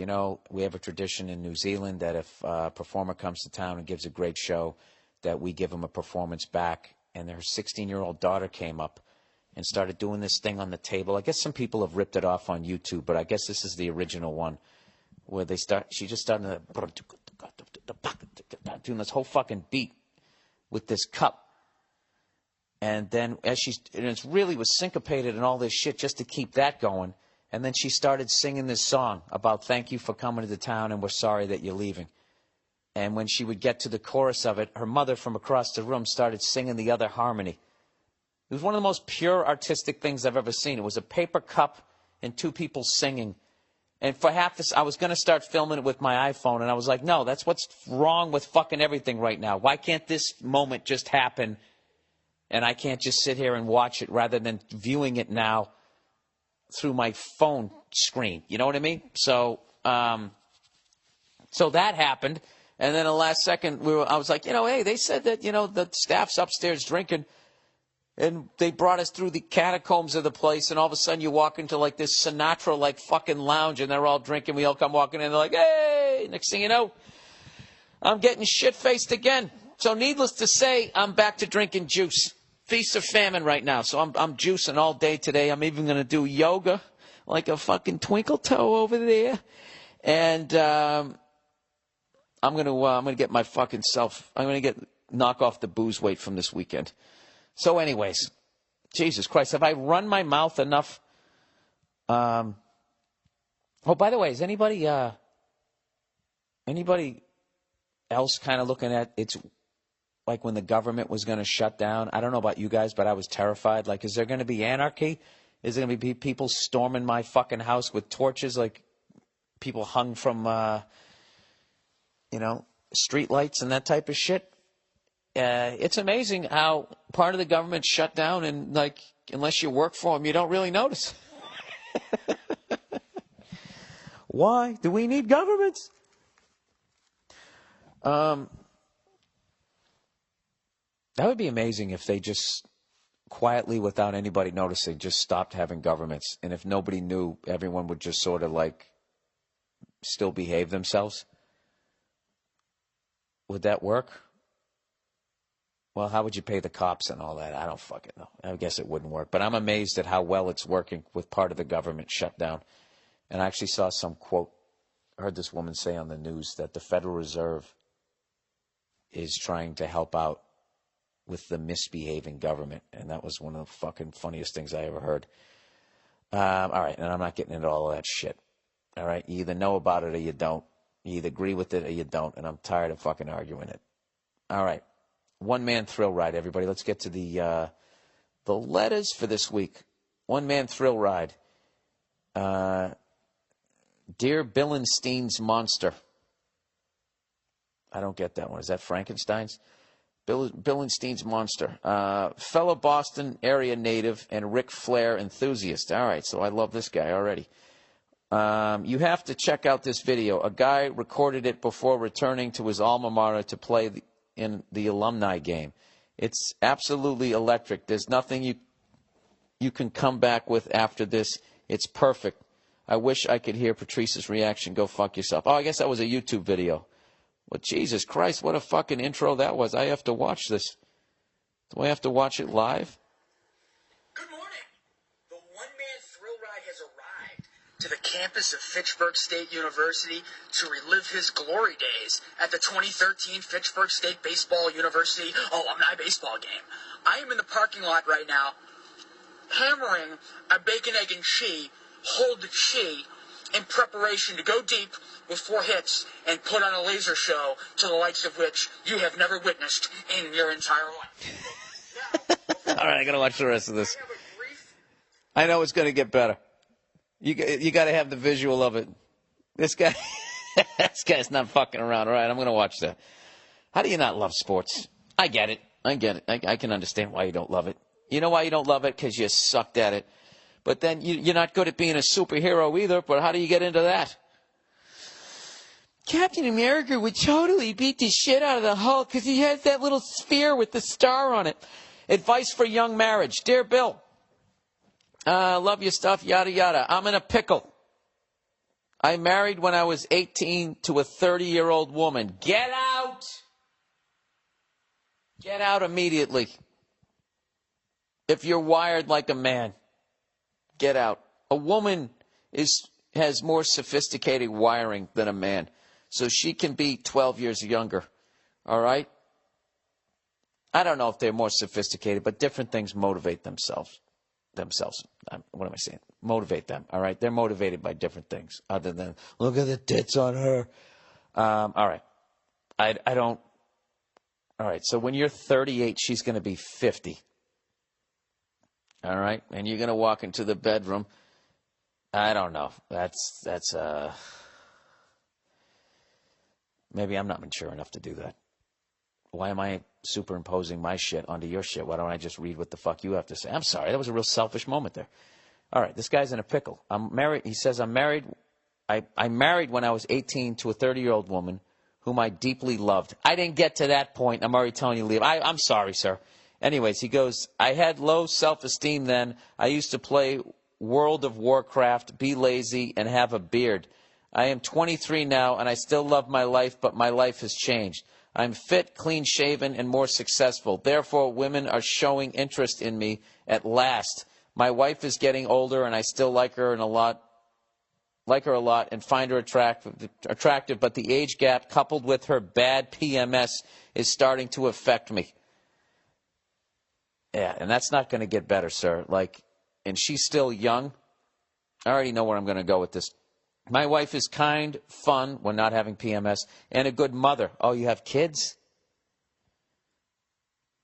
we have a tradition in New Zealand that if a performer comes to town and gives a great show, that we give them a performance back. And their 16-year-old daughter came up and started doing this thing on the table. I guess some people have ripped it off on YouTube, but I guess this is the original one, where she just started doing this whole fucking beat with this cup. And then it really was syncopated and all this shit just to keep that going. And then she started singing this song about thank you for coming to the town and we're sorry that you're leaving. And when she would get to the chorus of it, her mother from across the room started singing the other harmony. It was one of the most pure artistic things I've ever seen. It was a paper cup and two people singing. And for half this, I was going to start filming it with my iPhone. And I was like, no, that's what's wrong with fucking everything right now. Why can't this moment just happen? And I can't just sit here and watch it rather than viewing it now through my phone screen. You know what I mean? So that happened. And then the last second, I was like, hey, they said that, the staff's upstairs drinking. And they brought us through the catacombs of the place, and all of a sudden you walk into like this Sinatra-like fucking lounge, and they're all drinking. We all come walking in, and they're like, hey! Next thing you know, I'm getting shit-faced again. So needless to say, I'm back to drinking juice. Feast of famine right now. So I'm juicing all day today. I'm even going to do yoga like a fucking twinkle toe over there. And I'm going to get my fucking self. I'm going to knock off the booze weight from this weekend. So anyways, Jesus Christ, have I run my mouth enough? Oh, by the way, is anybody else kind of looking at it's like when the government was going to shut down. I don't know about you guys, but I was terrified. Like, is there going to be anarchy? Is there going to be people storming my fucking house with torches, like people hung from, street lights and that type of shit? It's amazing how part of the government shut down, and like, unless you work for them, you don't really notice. Why do we need governments? That would be amazing if they just quietly, without anybody noticing, just stopped having governments. And if nobody knew, everyone would just sort of like still behave themselves. Would that work? Well, how would you pay the cops and all that? I don't fucking know. I guess it wouldn't work. But I'm amazed at how well it's working with part of the government shut down. And I actually saw some quote, I heard this woman say on the news that the Federal Reserve is trying to help out with the misbehaving government. And that was one of the fucking funniest things I ever heard. All right, and I'm not getting into all of that shit. All right, you either know about it or you don't. You either agree with it or you don't, and I'm tired of fucking arguing it. All right, one-man thrill ride, everybody. Let's get to the letters for this week. One-man thrill ride. Dear Billenstein's Monster. I don't get that one. Is that Frankenstein's? Billenstein's Monster. Fellow Boston area native and Ric Flair enthusiast. All right, so I love this guy already. You have to check out this video. A guy recorded it before returning to his alma mater to play in the alumni game. It's absolutely electric. There's nothing you can come back with after this. It's perfect. I wish I could hear Patrice's reaction. Go fuck yourself. Oh, I guess that was a YouTube video. Well, Jesus Christ, what a fucking intro that was. I have to watch this. Do I have to watch it live? Good morning. The one-man thrill ride has arrived to the campus of Fitchburg State University to relive his glory days at the 2013 Fitchburg State Baseball University alumni baseball game. I am in the parking lot right now, hammering a bacon, egg, and cheese, hold the cheese, in preparation to go deep with 4 hits and put on a laser show to the likes of which you have never witnessed in your entire life. Now, all right, I got to watch the rest of this. I know it's going to get better. You got to have the visual of it. This guy, this guy's not fucking around. All right, I'm going to watch that. How do you not love sports? I get it. I can understand why you don't love it. You know why you don't love it? Because you sucked at it. But then you're not good at being a superhero either. But how do you get into that? Captain America would totally beat the shit out of the Hulk because he has that little sphere with the star on it. Advice for young marriage. Dear Bill, love your stuff, yada, yada. I'm in a pickle. I married when I was 18 to a 30-year-old woman. Get out. Get out immediately. If you're wired like a man, get out. A woman has more sophisticated wiring than a man. So she can be 12 years younger, all right? I don't know if they're more sophisticated, but different things motivate themselves. What am I saying? Motivate them, all right? They're motivated by different things other than, look at the tits on her. All right. I don't. All right, so when you're 38, she's going to be 50. All right? And you're going to walk into the bedroom. I don't know. That's maybe I'm not mature enough to do that. Why am I superimposing my shit onto your shit? Why don't I just read what the fuck you have to say? I'm sorry. That was a real selfish moment there. All right. This guy's in a pickle. I'm married. He says, I'm married. I married when I was 18 to a 30-year-old woman whom I deeply loved. I didn't get to that point. I'm already telling you to leave. I'm sorry, sir. Anyways, he goes, I had low self-esteem then. I used to play World of Warcraft, be lazy, and have a beard. I am 23 now, and I still love my life, but my life has changed. I'm fit, clean-shaven, and more successful. Therefore, women are showing interest in me at last. My wife is getting older, and I still like her a lot, and find her attractive. But the age gap, coupled with her bad PMS, is starting to affect me. Yeah, and that's not going to get better, sir. And she's still young. I already know where I'm going to go with this. My wife is kind, fun when not having PMS, and a good mother. Oh, you have kids?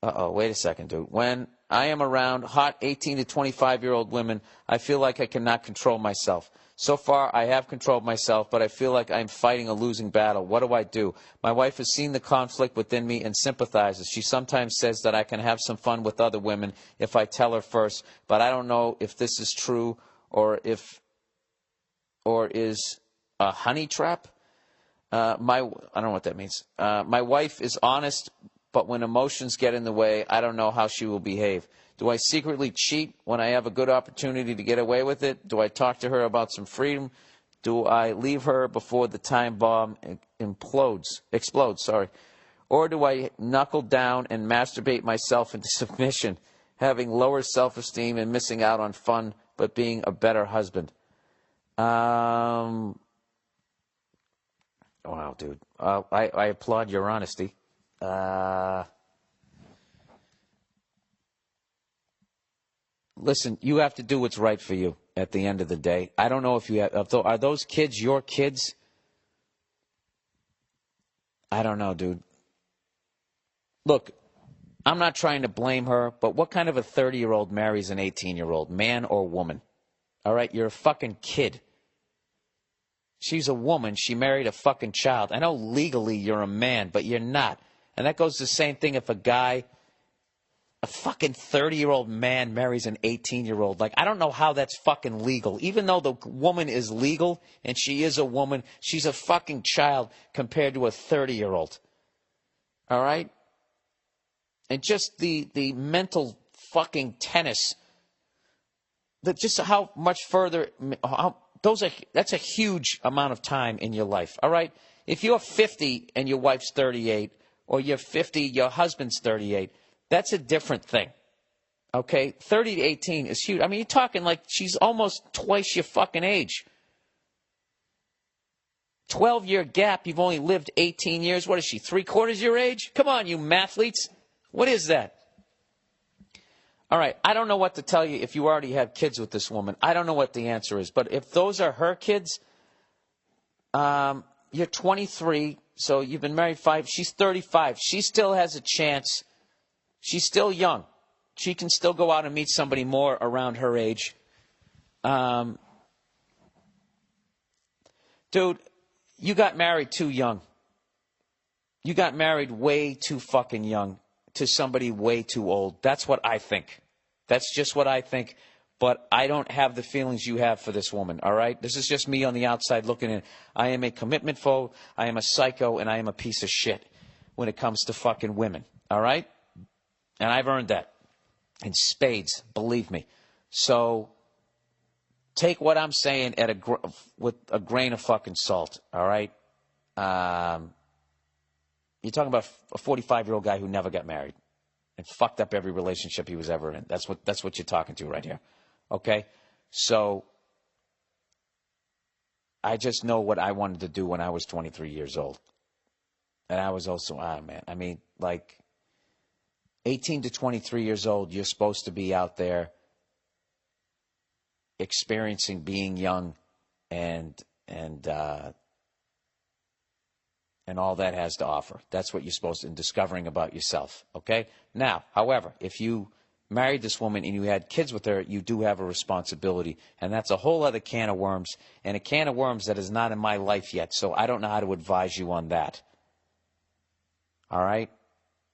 Wait a second, dude. When I am around hot 18 to 25-year-old women, I feel like I cannot control myself. So far, I have controlled myself, but I feel like I'm fighting a losing battle. What do I do? My wife has seen the conflict within me and sympathizes. She sometimes says that I can have some fun with other women if I tell her first, but I don't know if this is true or is a honey trap. I don't know what that means. My wife is honest, but when emotions get in the way, I don't know how she will behave. Do I secretly cheat when I have a good opportunity to get away with it? Do I talk to her about some freedom? Do I leave her before the time bomb explodes? Or do I knuckle down and masturbate myself into submission, having lower self-esteem and missing out on fun, but being a better husband? Wow, dude. I applaud your honesty. Listen, you have to do what's right for you at the end of the day. I don't know if you have, are those kids your kids? I don't know, dude. Look, I'm not trying to blame her, but what kind of a 30-year-old marries an 18-year-old, man or woman? All right, you're a fucking kid. She's a woman. She married a fucking child. I know legally you're a man, but you're not. And that goes the same thing if a fucking 30-year-old man marries an 18-year-old. Like, I don't know how that's fucking legal. Even though the woman is legal and she is a woman, she's a fucking child compared to a 30-year-old. All right? And just the mental fucking tennis. Just how much further, that's a huge amount of time in your life. All right? If you're 50 and your wife's 38, or you're 50, your husband's 38, that's a different thing, okay? 30 to 18 is huge. I mean, you're talking like she's almost twice your fucking age. 12-year gap, you've only lived 18 years. What is she, three-quarters your age? Come on, you mathletes. What is that? All right, I don't know what to tell you if you already have kids with this woman. I don't know what the answer is. But if those are her kids, you're 23, so you've been married 5. She's 35. She still has a chance. She's still young. She can still go out and meet somebody more around her age. Dude, you got married too young. You got married way too fucking young to somebody way too old. That's what I think. That's just what I think. But I don't have the feelings you have for this woman, all right? This is just me on the outside looking in. I am a commitment phobe, I am a psycho, and I am a piece of shit when it comes to fucking women, all right? And I've earned that in spades, believe me. So take what I'm saying with a grain of fucking salt, all right? You're talking about a 45-year-old guy who never got married and fucked up every relationship he was ever in. That's what you're talking to right here, okay? So I just know what I wanted to do when I was 23 years old. And I was also, man, I mean, like 18 to 23 years old, you're supposed to be out there experiencing being young and all that has to offer. That's what you're supposed to, and discovering about yourself, okay? Now, however, if you married this woman and you had kids with her, you do have a responsibility, and that's a whole other can of worms, and a can of worms that is not in my life yet, so I don't know how to advise you on that. All right?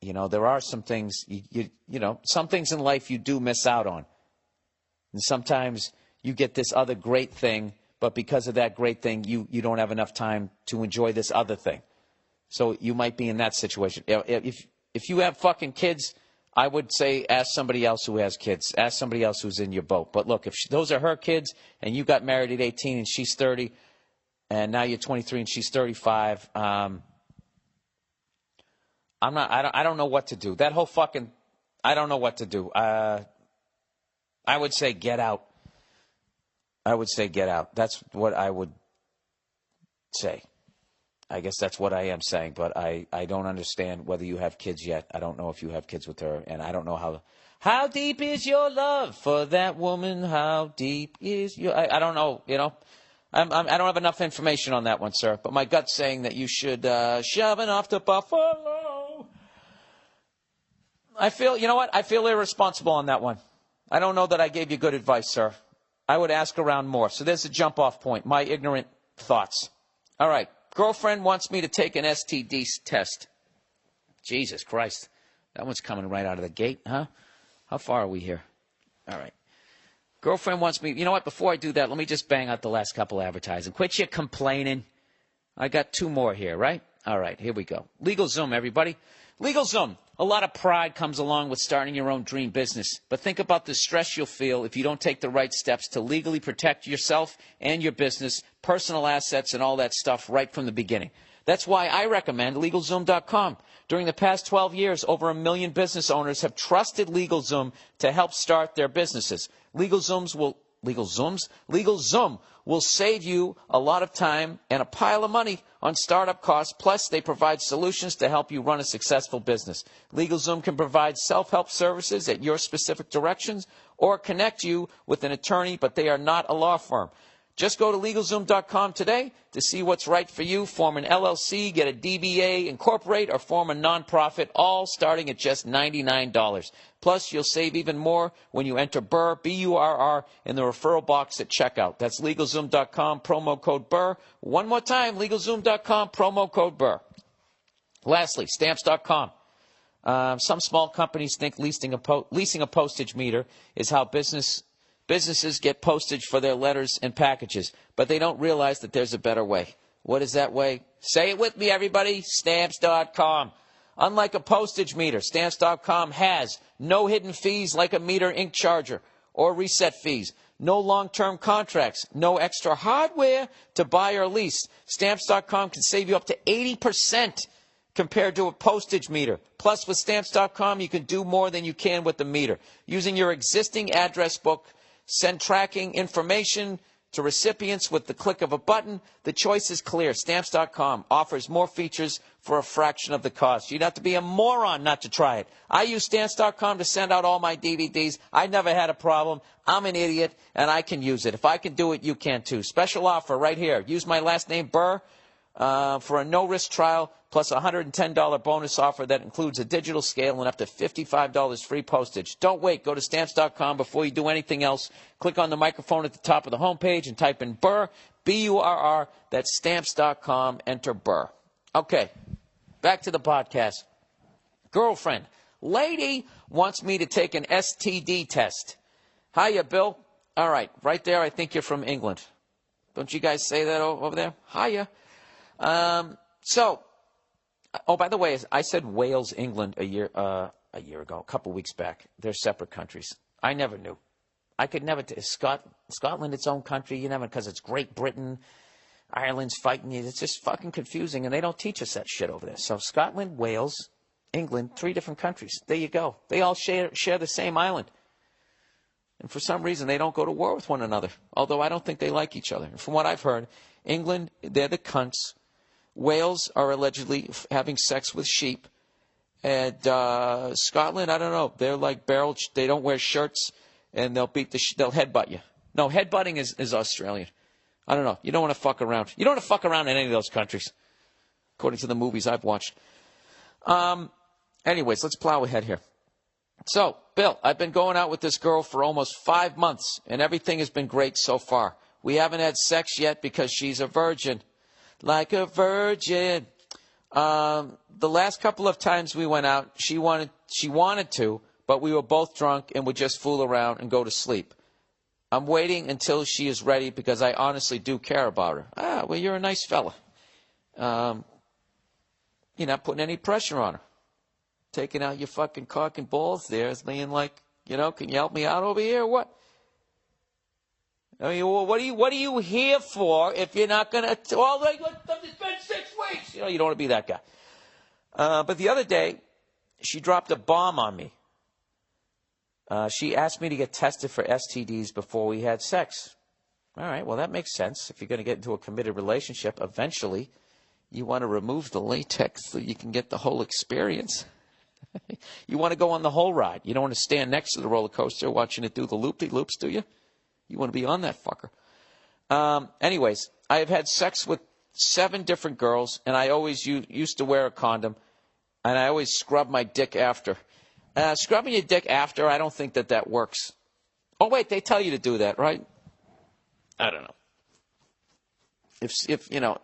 You know, there are some things, you know, some things in life you do miss out on. And sometimes you get this other great thing, but because of that great thing, you don't have enough time to enjoy this other thing. So you might be in that situation. If you have fucking kids, I would say ask somebody else who has kids. Ask somebody else who's in your boat. But look, if those are her kids and you got married at 18 and she's 30 and now you're 23 and she's 35, I don't know what to do. That whole fucking, I don't know what to do. I would say get out. I would say get out. That's what I would say. I guess that's what I am saying, but I don't understand whether you have kids yet. I don't know if you have kids with her, and I don't know how deep is your love for that woman? How deep is your... I don't know, you know. I don't have enough information on that one, sir, but my gut's saying that you should shoving off to Buffalo. I feel, you know what? I feel irresponsible on that one. I don't know that I gave you good advice, sir. I would ask around more. So there's a jump-off point, my ignorant thoughts. All right. Girlfriend wants me to take an STD test. Jesus Christ. That one's coming right out of the gate, huh? How far are we here? All right. Girlfriend wants me, you know what? Before I do that, let me just bang out the last couple advertising. Quit your complaining. I got two more here, right? All right, here we go. LegalZoom, everybody. LegalZoom. A lot of pride comes along with starting your own dream business. But think about the stress you'll feel if you don't take the right steps to legally protect yourself and your business, personal assets, and all that stuff right from the beginning. That's why I recommend LegalZoom.com. During the past 12 years, over 1 million business owners have trusted LegalZoom to help start their businesses. LegalZoom will save you a lot of time and a pile of money on startup costs. Plus, they provide solutions to help you run a successful business. LegalZoom can provide self-help services at your specific directions or connect you with an attorney, but they are not a law firm. Just go to LegalZoom.com today to see what's right for you. Form an LLC, get a DBA, incorporate, or form a nonprofit, all starting at just $99. Plus, you'll save even more when you enter Burr, B-U-R-R, in the referral box at checkout. That's LegalZoom.com, promo code Burr. One more time, LegalZoom.com, promo code Burr. Lastly, Stamps.com. Some small companies think leasing a postage meter is how businesses get postage for their letters and packages, but they don't realize that there's a better way. What is that way? Say it with me, everybody. Stamps.com. Unlike a postage meter, Stamps.com has no hidden fees like a meter ink charger or reset fees. No long-term contracts. No extra hardware to buy or lease. Stamps.com can save you up to 80% compared to a postage meter. Plus, with Stamps.com, you can do more than you can with the meter. Using your existing address book, send tracking information to recipients with the click of a button. The choice is clear. Stamps.com offers more features for a fraction of the cost. You'd have to be a moron not to try it. I use Stamps.com to send out all my DVDs. I never had a problem. I'm an idiot, and I can use it. If I can do it, you can too. Special offer right here. Use my last name, Burr, for a no-risk trial, plus a $110 bonus offer that includes a digital scale and up to $55 free postage. Don't wait. Go to Stamps.com before you do anything else. Click on the microphone at the top of the homepage and type in Burr, B-U-R-R. That's Stamps.com. Enter Burr. Okay, back to the podcast. Girlfriend, lady wants me to take an STD test. Hiya, Bill. All right, right there, I think you're from England. Don't you guys say that over there? Hiya. Oh, by the way, I said Wales, England a year ago, a couple weeks back. They're separate countries. I never knew. I could never. Scotland, its own country. You never, because it's Great Britain. Ireland's fighting you. It's just fucking confusing, and they don't teach us that shit over there. So Scotland, Wales, England, 3 different countries. There you go. They all share the same island. And for some reason, they don't go to war with one another. Although I don't think they like each other. And from what I've heard, England, they're the cunts. Wales are allegedly having sex with sheep. And Scotland, I don't know. They're like barrel. They don't wear shirts, and they'll they'll headbutt you. No, headbutting is Australian. I don't know. You don't want to fuck around. You don't want to fuck around in any of those countries, according to the movies I've watched. Anyways, let's plow ahead here. So, Bill, I've been going out with this girl for almost 5 months, and everything has been great so far. We haven't had sex yet because she's a virgin. Like a virgin. The last couple of times we went out, she wanted to, but we were both drunk and would just fool around and go to sleep. I'm waiting until she is ready because I honestly do care about her. Well, you're a nice fella. You're not putting any pressure on her. Taking out your fucking cock and balls there, being like, can you help me out over here or what? I mean, well, what are you here for if you're not going to, it's been 6 weeks. You don't want to be that guy. But the other day, she dropped a bomb on me. She asked me to get tested for STDs before we had sex. All right, well, that makes sense. If you're going to get into a committed relationship, eventually you want to remove the latex so you can get the whole experience. You want to go on the whole ride. You don't want to stand next to the roller coaster watching it do the loop-de-loops, do you? You want to be on that fucker. Anyways, I have had sex with 7 different girls, and I always used to wear a condom, and I always scrub my dick after. Scrubbing your dick after, I don't think that works. Oh, wait, they tell you to do that, right? I don't know. If you know,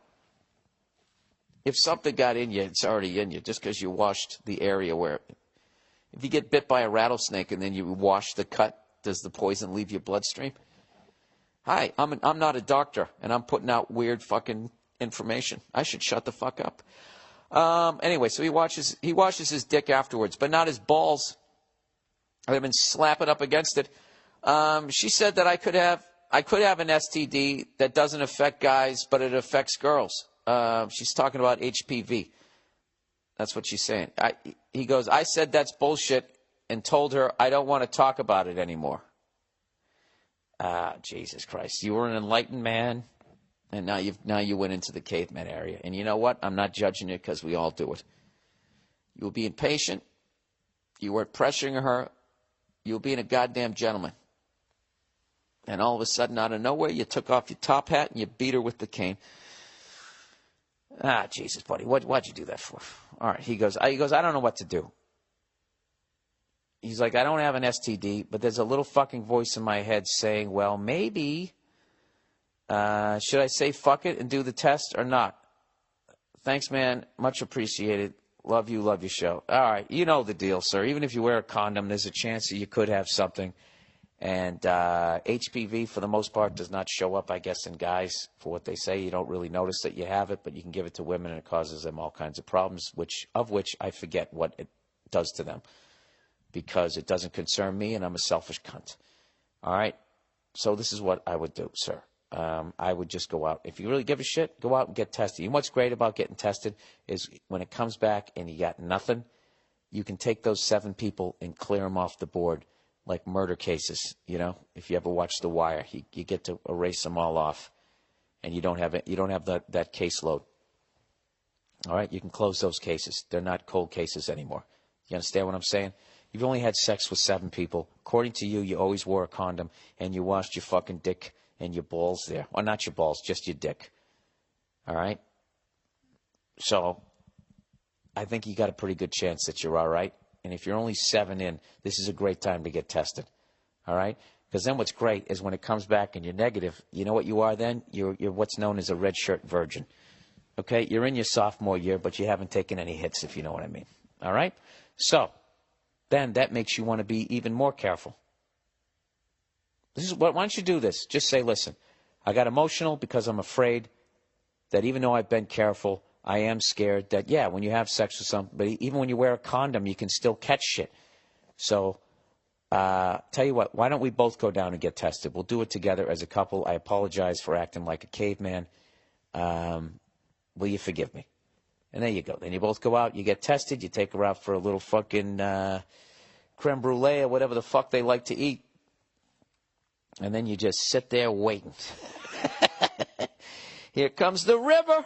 if something got in you, it's already in you just because you washed the area where. If you get bit by a rattlesnake and then you wash the cut, does the poison leave your bloodstream? Hi, I'm not a doctor, and I'm putting out weird fucking information. I should shut the fuck up. Anyway, so he washes his dick afterwards, but not his balls. I've been slapping up against it. She said that I could have an STD that doesn't affect guys, but it affects girls. She's talking about HPV. That's what she's saying. He goes, I said that's bullshit and told her I don't want to talk about it anymore. Jesus Christ. You were an enlightened man, and now you went into the caveman area. And you know what? I'm not judging you because we all do it. You were being patient. You weren't pressuring her. You were being a goddamn gentleman. And all of a sudden, out of nowhere, you took off your top hat and you beat her with the cane. Jesus, buddy, what'd you do that for? All right, he goes, I don't know what to do. He's like, I don't have an STD, but there's a little fucking voice in my head saying, well, maybe, should I say fuck it and do the test or not? Thanks, man. Much appreciated. Love your show. All right, you know the deal, sir. Even if you wear a condom, there's a chance that you could have something. And HPV, for the most part, does not show up, I guess, in guys. For what they say, you don't really notice that you have it, but you can give it to women, and it causes them all kinds of problems, which I forget what it does to them, because it doesn't concern me, and I'm a selfish cunt. All right? So this is what I would do, sir. I would just go out. If you really give a shit, go out and get tested. You know what's great about getting tested is when it comes back and you got nothing, you can take those 7 people and clear them off the board. Like murder cases, you know, if you ever watch The Wire, you get to erase them all off, and you don't have that caseload. All right, you can close those cases. They're not cold cases anymore. You understand what I'm saying? You've only had sex with 7 people. According to you, you always wore a condom, and you washed your fucking dick and your balls there. Or not your balls, just your dick. All right? So, I think you got a pretty good chance that you're all right. And if you're only 7 in, this is a great time to get tested, all right? Because then what's great is when it comes back and you're negative, you know what you are then? You're what's known as a red shirt virgin, okay? You're in your sophomore year, but you haven't taken any hits, if you know what I mean, all right? So then that makes you want to be even more careful. Why don't you do this? Just say, listen, I got emotional because I'm afraid that even though I've been careful, I am scared that, yeah, when you have sex with somebody, even when you wear a condom, you can still catch shit. So, tell you what, why don't we both go down and get tested? We'll do it together as a couple. I apologize for acting like a caveman. Will you forgive me? And there you go. Then you both go out, you get tested, you take her out for a little fucking creme brulee or whatever the fuck they like to eat. And then you just sit there waiting. Here comes the river.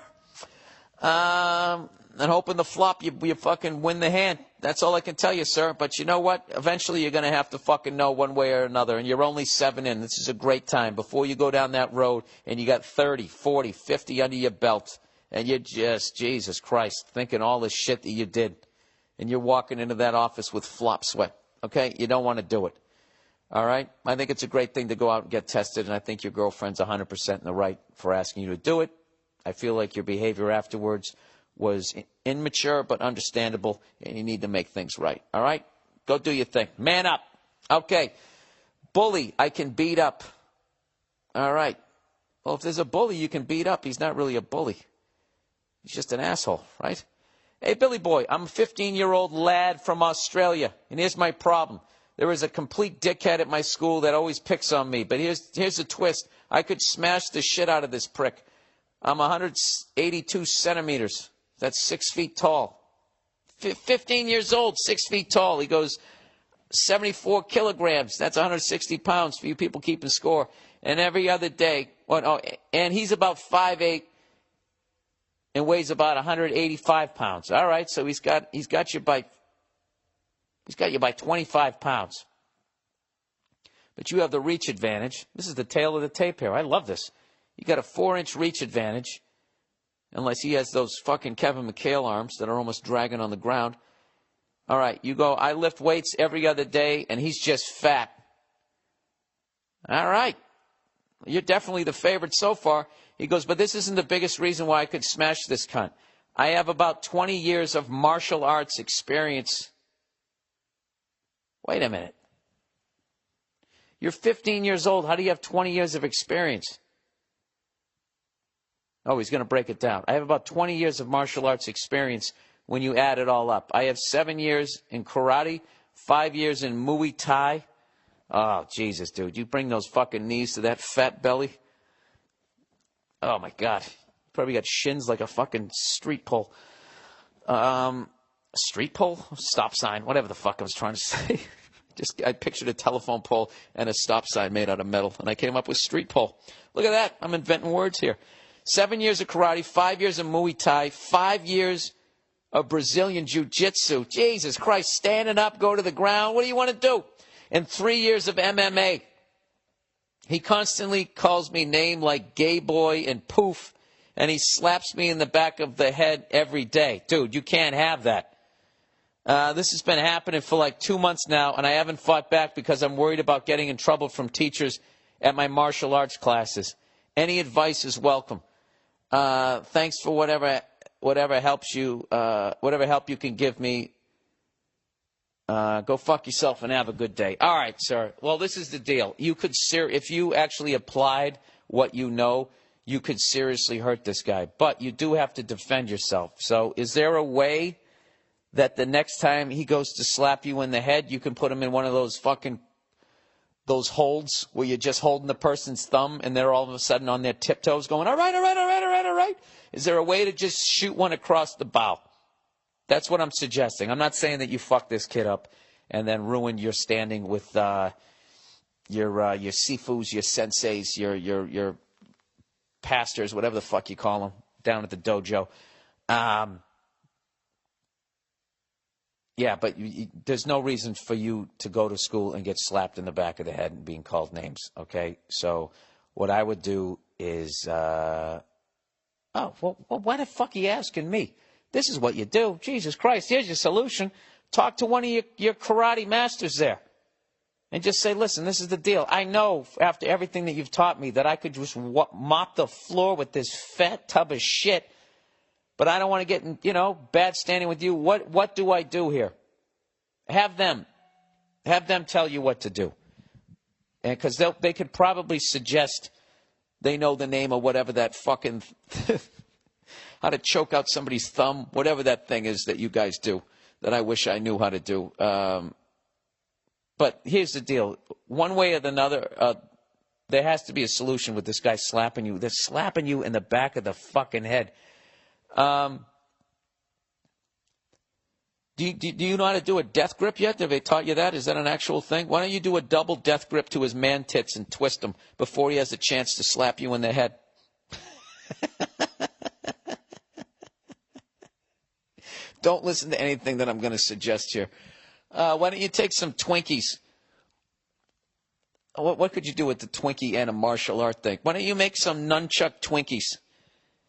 And hoping the flop, you fucking win the hand. That's all I can tell you, sir. But you know what? Eventually you're going to have to fucking know one way or another. And you're only 7 in. This is a great time before you go down that road and you got 30, 40, 50 under your belt. And you're just, Jesus Christ, thinking all this shit that you did. And you're walking into that office with flop sweat. Okay? You don't want to do it. All right? I think it's a great thing to go out and get tested. And I think your girlfriend's 100% in the right for asking you to do it. I feel like your behavior afterwards was immature but understandable, and you need to make things right. All right? Go do your thing. Man up. Okay. Bully, I can beat up. All right. Well, if there's a bully you can beat up, he's not really a bully. He's just an asshole, right? Hey, Billy boy, I'm a 15-year-old lad from Australia, and here's my problem. There is a complete dickhead at my school that always picks on me, but here's the twist. I could smash the shit out of this prick. I'm 182 centimeters. That's 6 feet tall. 15 years old, 6 feet tall. He goes 74 kilograms. That's 160 pounds for you people keeping score. And every other day, and he's about 5'8" and weighs about 185 pounds. All right, so he's got you by 25 pounds. But you have the reach advantage. This is the tail of the tape here. I love this. You got a 4-inch reach advantage, unless he has those fucking Kevin McHale arms that are almost dragging on the ground. All right, you go, I lift weights every other day, and he's just fat. All right. You're definitely the favorite so far. He goes, but this isn't the biggest reason why I could smash this cunt. I have about 20 years of martial arts experience. Wait a minute. You're 15 years old. How do you have 20 years of experience? Oh, he's going to break it down. I have about 20 years of martial arts experience when you add it all up. I have 7 years in karate, 5 years in Muay Thai. Oh, Jesus, dude. You bring those fucking knees to that fat belly. Oh, my God. Probably got shins like a fucking street pole. Street pole? Stop sign. Whatever the fuck I was trying to say. I pictured a telephone pole and a stop sign made out of metal, and I came up with street pole. Look at that. I'm inventing words here. 7 years of karate, 5 years of Muay Thai, 5 years of Brazilian Jiu-Jitsu. Jesus Christ, standing up, go to the ground. What do you want to do? And 3 years of MMA. He constantly calls me name like gay boy and poof, and he slaps me in the back of the head every day. Dude, you can't have that. This has been happening for like 2 months now, and I haven't fought back because I'm worried about getting in trouble from teachers at my martial arts classes. Any advice is welcome. Thanks for whatever helps you, whatever help you can give me. Go fuck yourself and have a good day. All right, sir. Well, this is the deal. You could if you actually applied what you know, you could seriously hurt this guy. But you do have to defend yourself. So is there a way that the next time he goes to slap you in the head, you can put him in one of those those holds where you're just holding the person's thumb and they're all of a sudden on their tiptoes going, all right, all right, all right, all right, all right. Is there a way to just shoot one across the bow? That's what I'm suggesting. I'm not saying that you fuck this kid up and then ruin your standing with your sifus, your senseis, your pastors, whatever the fuck you call them, down at the dojo. Yeah, but there's no reason for you to go to school and get slapped in the back of the head and being called names, okay? So what I would do is, why the fuck are you asking me? This is what you do. Jesus Christ, here's your solution. Talk to one of your karate masters there and just say, listen, this is the deal. I know after everything that you've taught me that I could just mop the floor with this fat tub of shit, but I don't want to get in, bad standing with you. What do I do here? Have them tell you what to do. And because they could probably suggest they know the name of whatever that fucking how to choke out somebody's thumb, whatever that thing is that you guys do that I wish I knew how to do. But here's the deal. One way or another, there has to be a solution with this guy slapping you. They're slapping you in the back of the fucking head. Do you know how to do a death grip yet? Have they taught you that? Is that an actual thing? Why don't you do a double death grip to his man tits and twist him before he has a chance to slap you in the head? Don't listen to anything that I'm going to suggest here. Why don't you take some Twinkies? What could you do with the Twinkie and a martial art thing? Why don't you make some nunchuck Twinkies?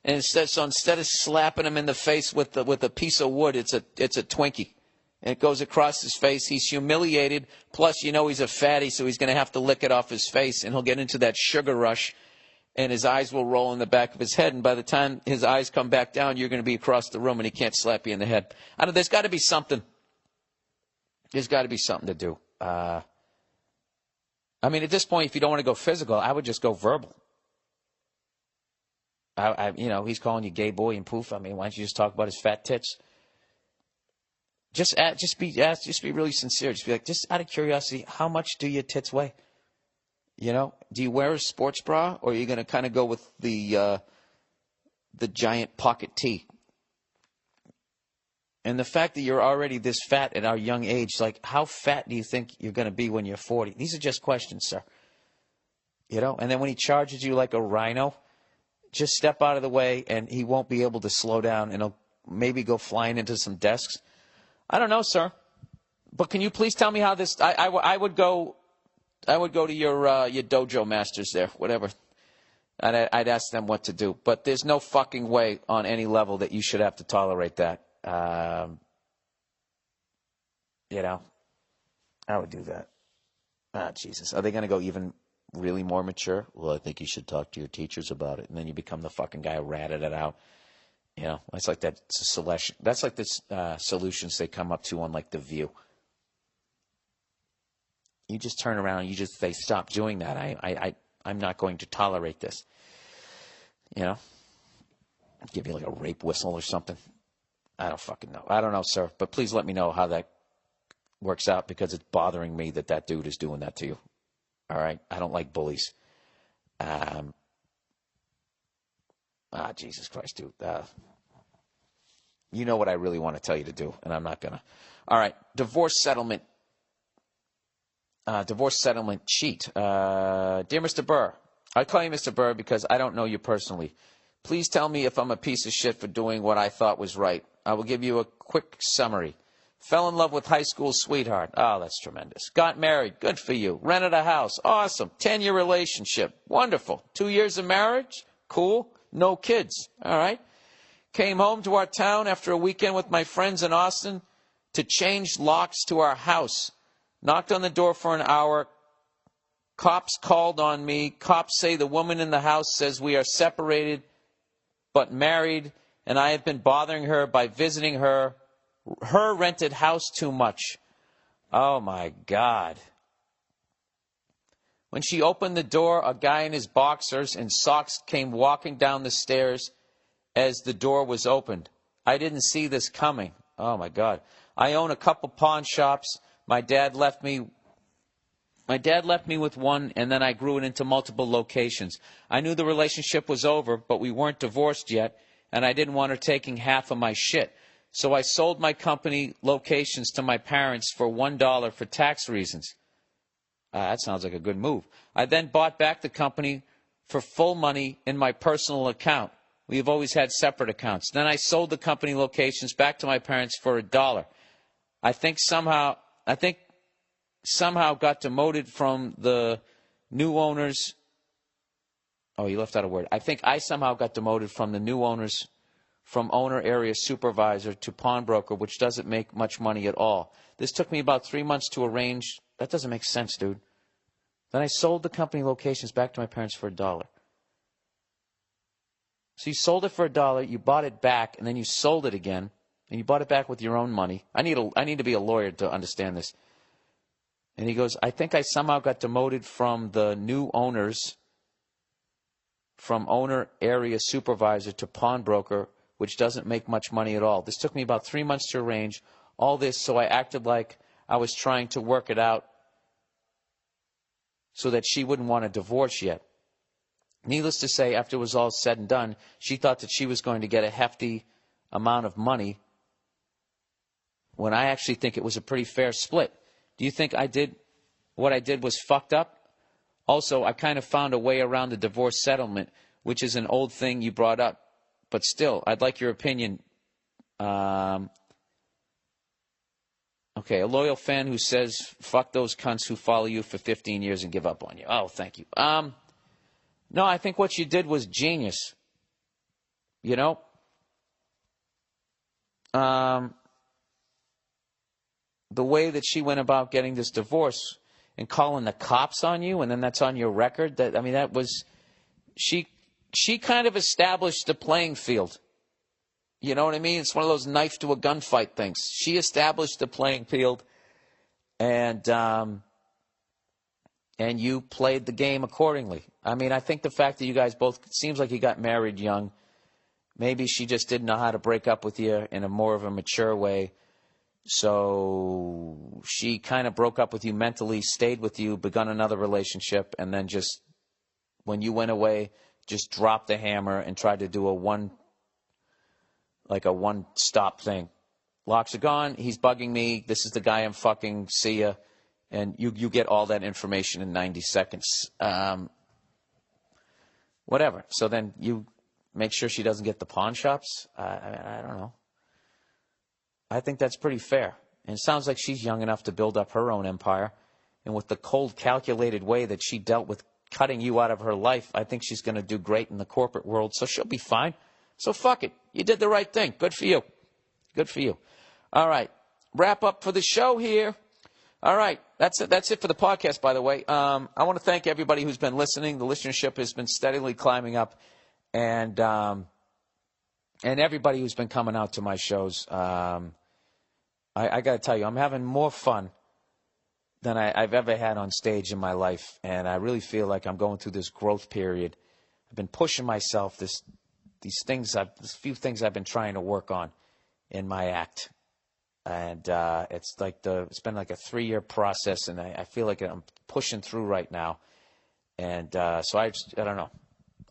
And instead of slapping him in the face with a piece of wood, it's a Twinkie. And it goes across his face. He's humiliated. Plus, he's a fatty, so he's going to have to lick it off his face. And he'll get into that sugar rush. And his eyes will roll in the back of his head. And by the time his eyes come back down, you're going to be across the room and he can't slap you in the head. There's got to be something. There's got to be something to do. At this point, if you don't want to go physical, I would just go verbal. He's calling you gay boy and poof. Why don't you just talk about his fat tits? Just be really sincere. Just be like, just out of curiosity, how much do your tits weigh? Do you wear a sports bra, or are you going to kind of go with the giant pocket tee? And the fact that you're already this fat at our young age, like, how fat do you think you're going to be when you're 40? These are just questions, sir. And then when he charges you like a rhino, just step out of the way, and he won't be able to slow down, and he'll maybe go flying into some desks. I don't know, sir. But can you please tell me how this? I would go to your dojo masters there, whatever. And I'd ask them what to do. But there's no fucking way on any level that you should have to tolerate that. You know, I would do that. Ah, Jesus. Are they going to go even really more mature? Well, I think you should talk to your teachers about it. And then you become the fucking guy who ratted it out. You know, it's like that selection. That's like the solutions they come up to on like The View. You just turn around and you just say, stop doing that. I'm not going to tolerate this. You know, give you like a rape whistle or something. I don't fucking know. I don't know, sir. But please let me know how that works out, because it's bothering me that that dude is doing that to you. All right? I don't like bullies. Jesus Christ, dude. You know what I really want to tell you to do, and I'm not going to. All right. Divorce settlement cheat. Dear Mr. Burr, I call you Mr. Burr because I don't know you personally. Please tell me if I'm a piece of shit for doing what I thought was right. I will give you a quick summary. Fell in love with high school sweetheart. Oh, that's tremendous. Got married. Good for you. Rented a house. Awesome. 10-year relationship. Wonderful. 2 years of marriage. Cool. No kids. All right. Came home to our town after a weekend with my friends in Austin to change locks to our house. Knocked on the door for an hour. Cops called on me. Cops say the woman in the house says we are separated but married, and I have been bothering her by visiting her rented house too much. Oh, my God. When she opened the door, a guy in his boxers and socks came walking down the stairs as the door was opened. I didn't see this coming. Oh, my God. I own a couple pawn shops. My dad left me with one, and then I grew it into multiple locations. I knew the relationship was over, but we weren't divorced yet, and I didn't want her taking half of my shit. So I sold my company locations to my parents for $1 for tax reasons. That sounds like a good move. I then bought back the company for full money in my personal account. We have always had separate accounts. Then I sold the company locations back to my parents for $1. I think somehow got demoted from the new owners. Oh, you left out a word. I think I somehow got demoted from the new owners from owner area supervisor to pawnbroker, which doesn't make much money at all. This took me about 3 months to arrange. That doesn't make sense, dude. Then I sold the company locations back to my parents for $1. So you sold it for $1, you bought it back, and then you sold it again, and you bought it back with your own money. I need to be a lawyer to understand this. And he goes, I think I somehow got demoted from the new owners, from owner area supervisor to pawnbroker, which doesn't make much money at all. This took me about 3 months to arrange all this, so I acted like I was trying to work it out so that she wouldn't want a divorce yet. Needless to say, after it was all said and done, she thought that she was going to get a hefty amount of money, when I actually think it was a pretty fair split. Do you think what I did was fucked up? Also, I kind of found a way around the divorce settlement, which is an old thing you brought up. But still, I'd like your opinion. Okay, a loyal fan who says, fuck those cunts who follow you for 15 years and give up on you. Oh, thank you. No, I think what you did was genius. You know? The way that she went about getting this divorce and calling the cops on you, and then that's on your record. That was, she kind of established the playing field. You know what I mean? It's one of those knife to a gunfight things. She established the playing field, and you played the game accordingly. I mean, I think the fact that you guys both, it seems like you got married young. Maybe she just didn't know how to break up with you in a more of a mature way. So she kind of broke up with you mentally, stayed with you, begun another relationship, and then just, when you went away, just dropped the hammer and tried to do a one-stop thing. Locks are gone. He's bugging me. This is the guy I'm fucking. See ya. And you get all that information in 90 seconds. Whatever. So then you make sure she doesn't get the pawn shops. I don't know. I think that's pretty fair. And it sounds like she's young enough to build up her own empire. And with the cold, calculated way that she dealt with cutting you out of her life, I think she's going to do great in the corporate world. So she'll be fine. So fuck it. You did the right thing. Good for you. Good for you. All right. wrap up for the show here. All right, that's it for the podcast, by the way. I want to thank everybody who's been listening. The listenership has been steadily climbing up, and everybody who's been coming out to my shows. I got to tell you, I'm having more fun than I've ever had on stage in my life, and I really feel like I'm going through this growth period. I've been pushing myself. These few things I've been trying to work on in my act. And it's been like a 3-year process, and I feel like I'm pushing through right now. And so I don't know.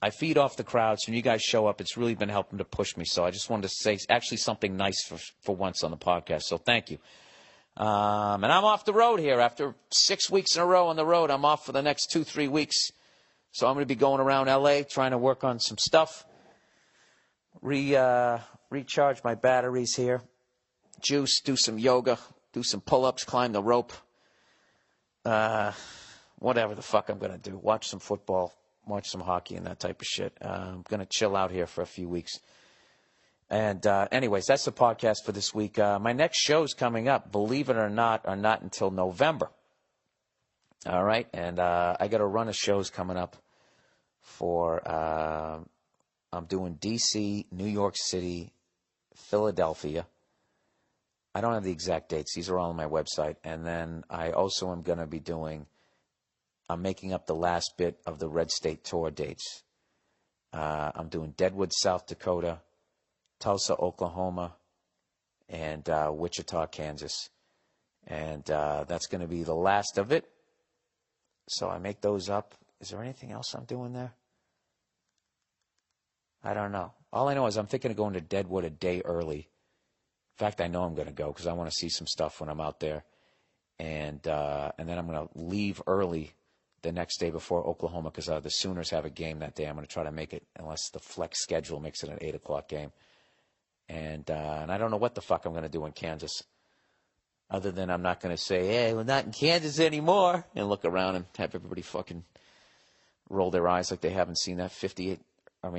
I feed off the crowd. So when you guys show up, it's really been helping to push me. So I just wanted to say actually something nice for once on the podcast. So thank you. And I'm off the road here. After 6 weeks in a row on the road, I'm off for the next 2-3 weeks. So I'm going to be going around L.A. trying to work on some stuff, recharge my batteries here. Juice, do some yoga, do some pull-ups, climb the rope, whatever the fuck I'm going to do. Watch some football, watch some hockey and that type of shit. I'm going to chill out here for a few weeks. And anyways, that's the podcast for this week. My next show's coming up, believe it or not, are not until November. All right, and I got a run of shows coming up for, I'm doing D.C., New York City, Philadelphia. I don't have the exact dates. These are all on my website. And then I also am going to be I'm making up the last bit of the Red State Tour dates. I'm doing Deadwood, South Dakota, Tulsa, Oklahoma, and Wichita, Kansas. And that's going to be the last of it. So I make those up. Is there anything else I'm doing there? I don't know. All I know is I'm thinking of going to Deadwood a day early. In fact, I know I'm going to go because I want to see some stuff when I'm out there. And then I'm going to leave early the next day before Oklahoma because the Sooners have a game that day. I'm going to try to make it unless the flex schedule makes it an 8 o'clock game. And I don't know what the fuck I'm going to do in Kansas other than I'm not going to say, hey, we're not in Kansas anymore, and look around and have everybody fucking roll their eyes like they haven't seen that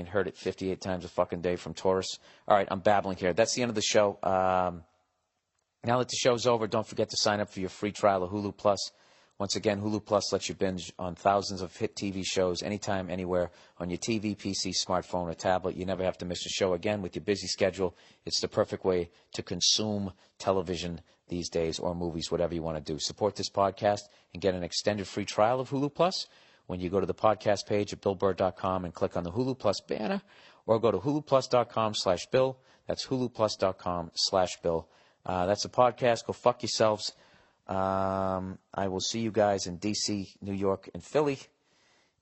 heard it 58 times a fucking day from tourists. All right, I'm babbling here. That's the end of the show. Now that the show's over, don't forget to sign up for your free trial of Hulu Plus. Once again, Hulu Plus lets you binge on thousands of hit TV shows anytime, anywhere, on your TV, PC, smartphone, or tablet. You never have to miss a show again with your busy schedule. It's the perfect way to consume television these days, or movies, whatever you want to do. Support this podcast and get an extended free trial of Hulu Plus when you go to the podcast page at BillBurr.com and click on the Hulu Plus banner, or go to HuluPlus.com/Bill. That's HuluPlus.com/Bill. That's a podcast. Go fuck yourselves. I will see you guys in D.C., New York, and Philly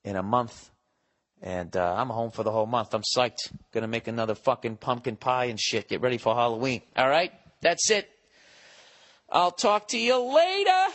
in a month. And I'm home for the whole month. I'm psyched. Going to make another fucking pumpkin pie and shit. Get ready for Halloween. All right? That's it. I'll talk to you later.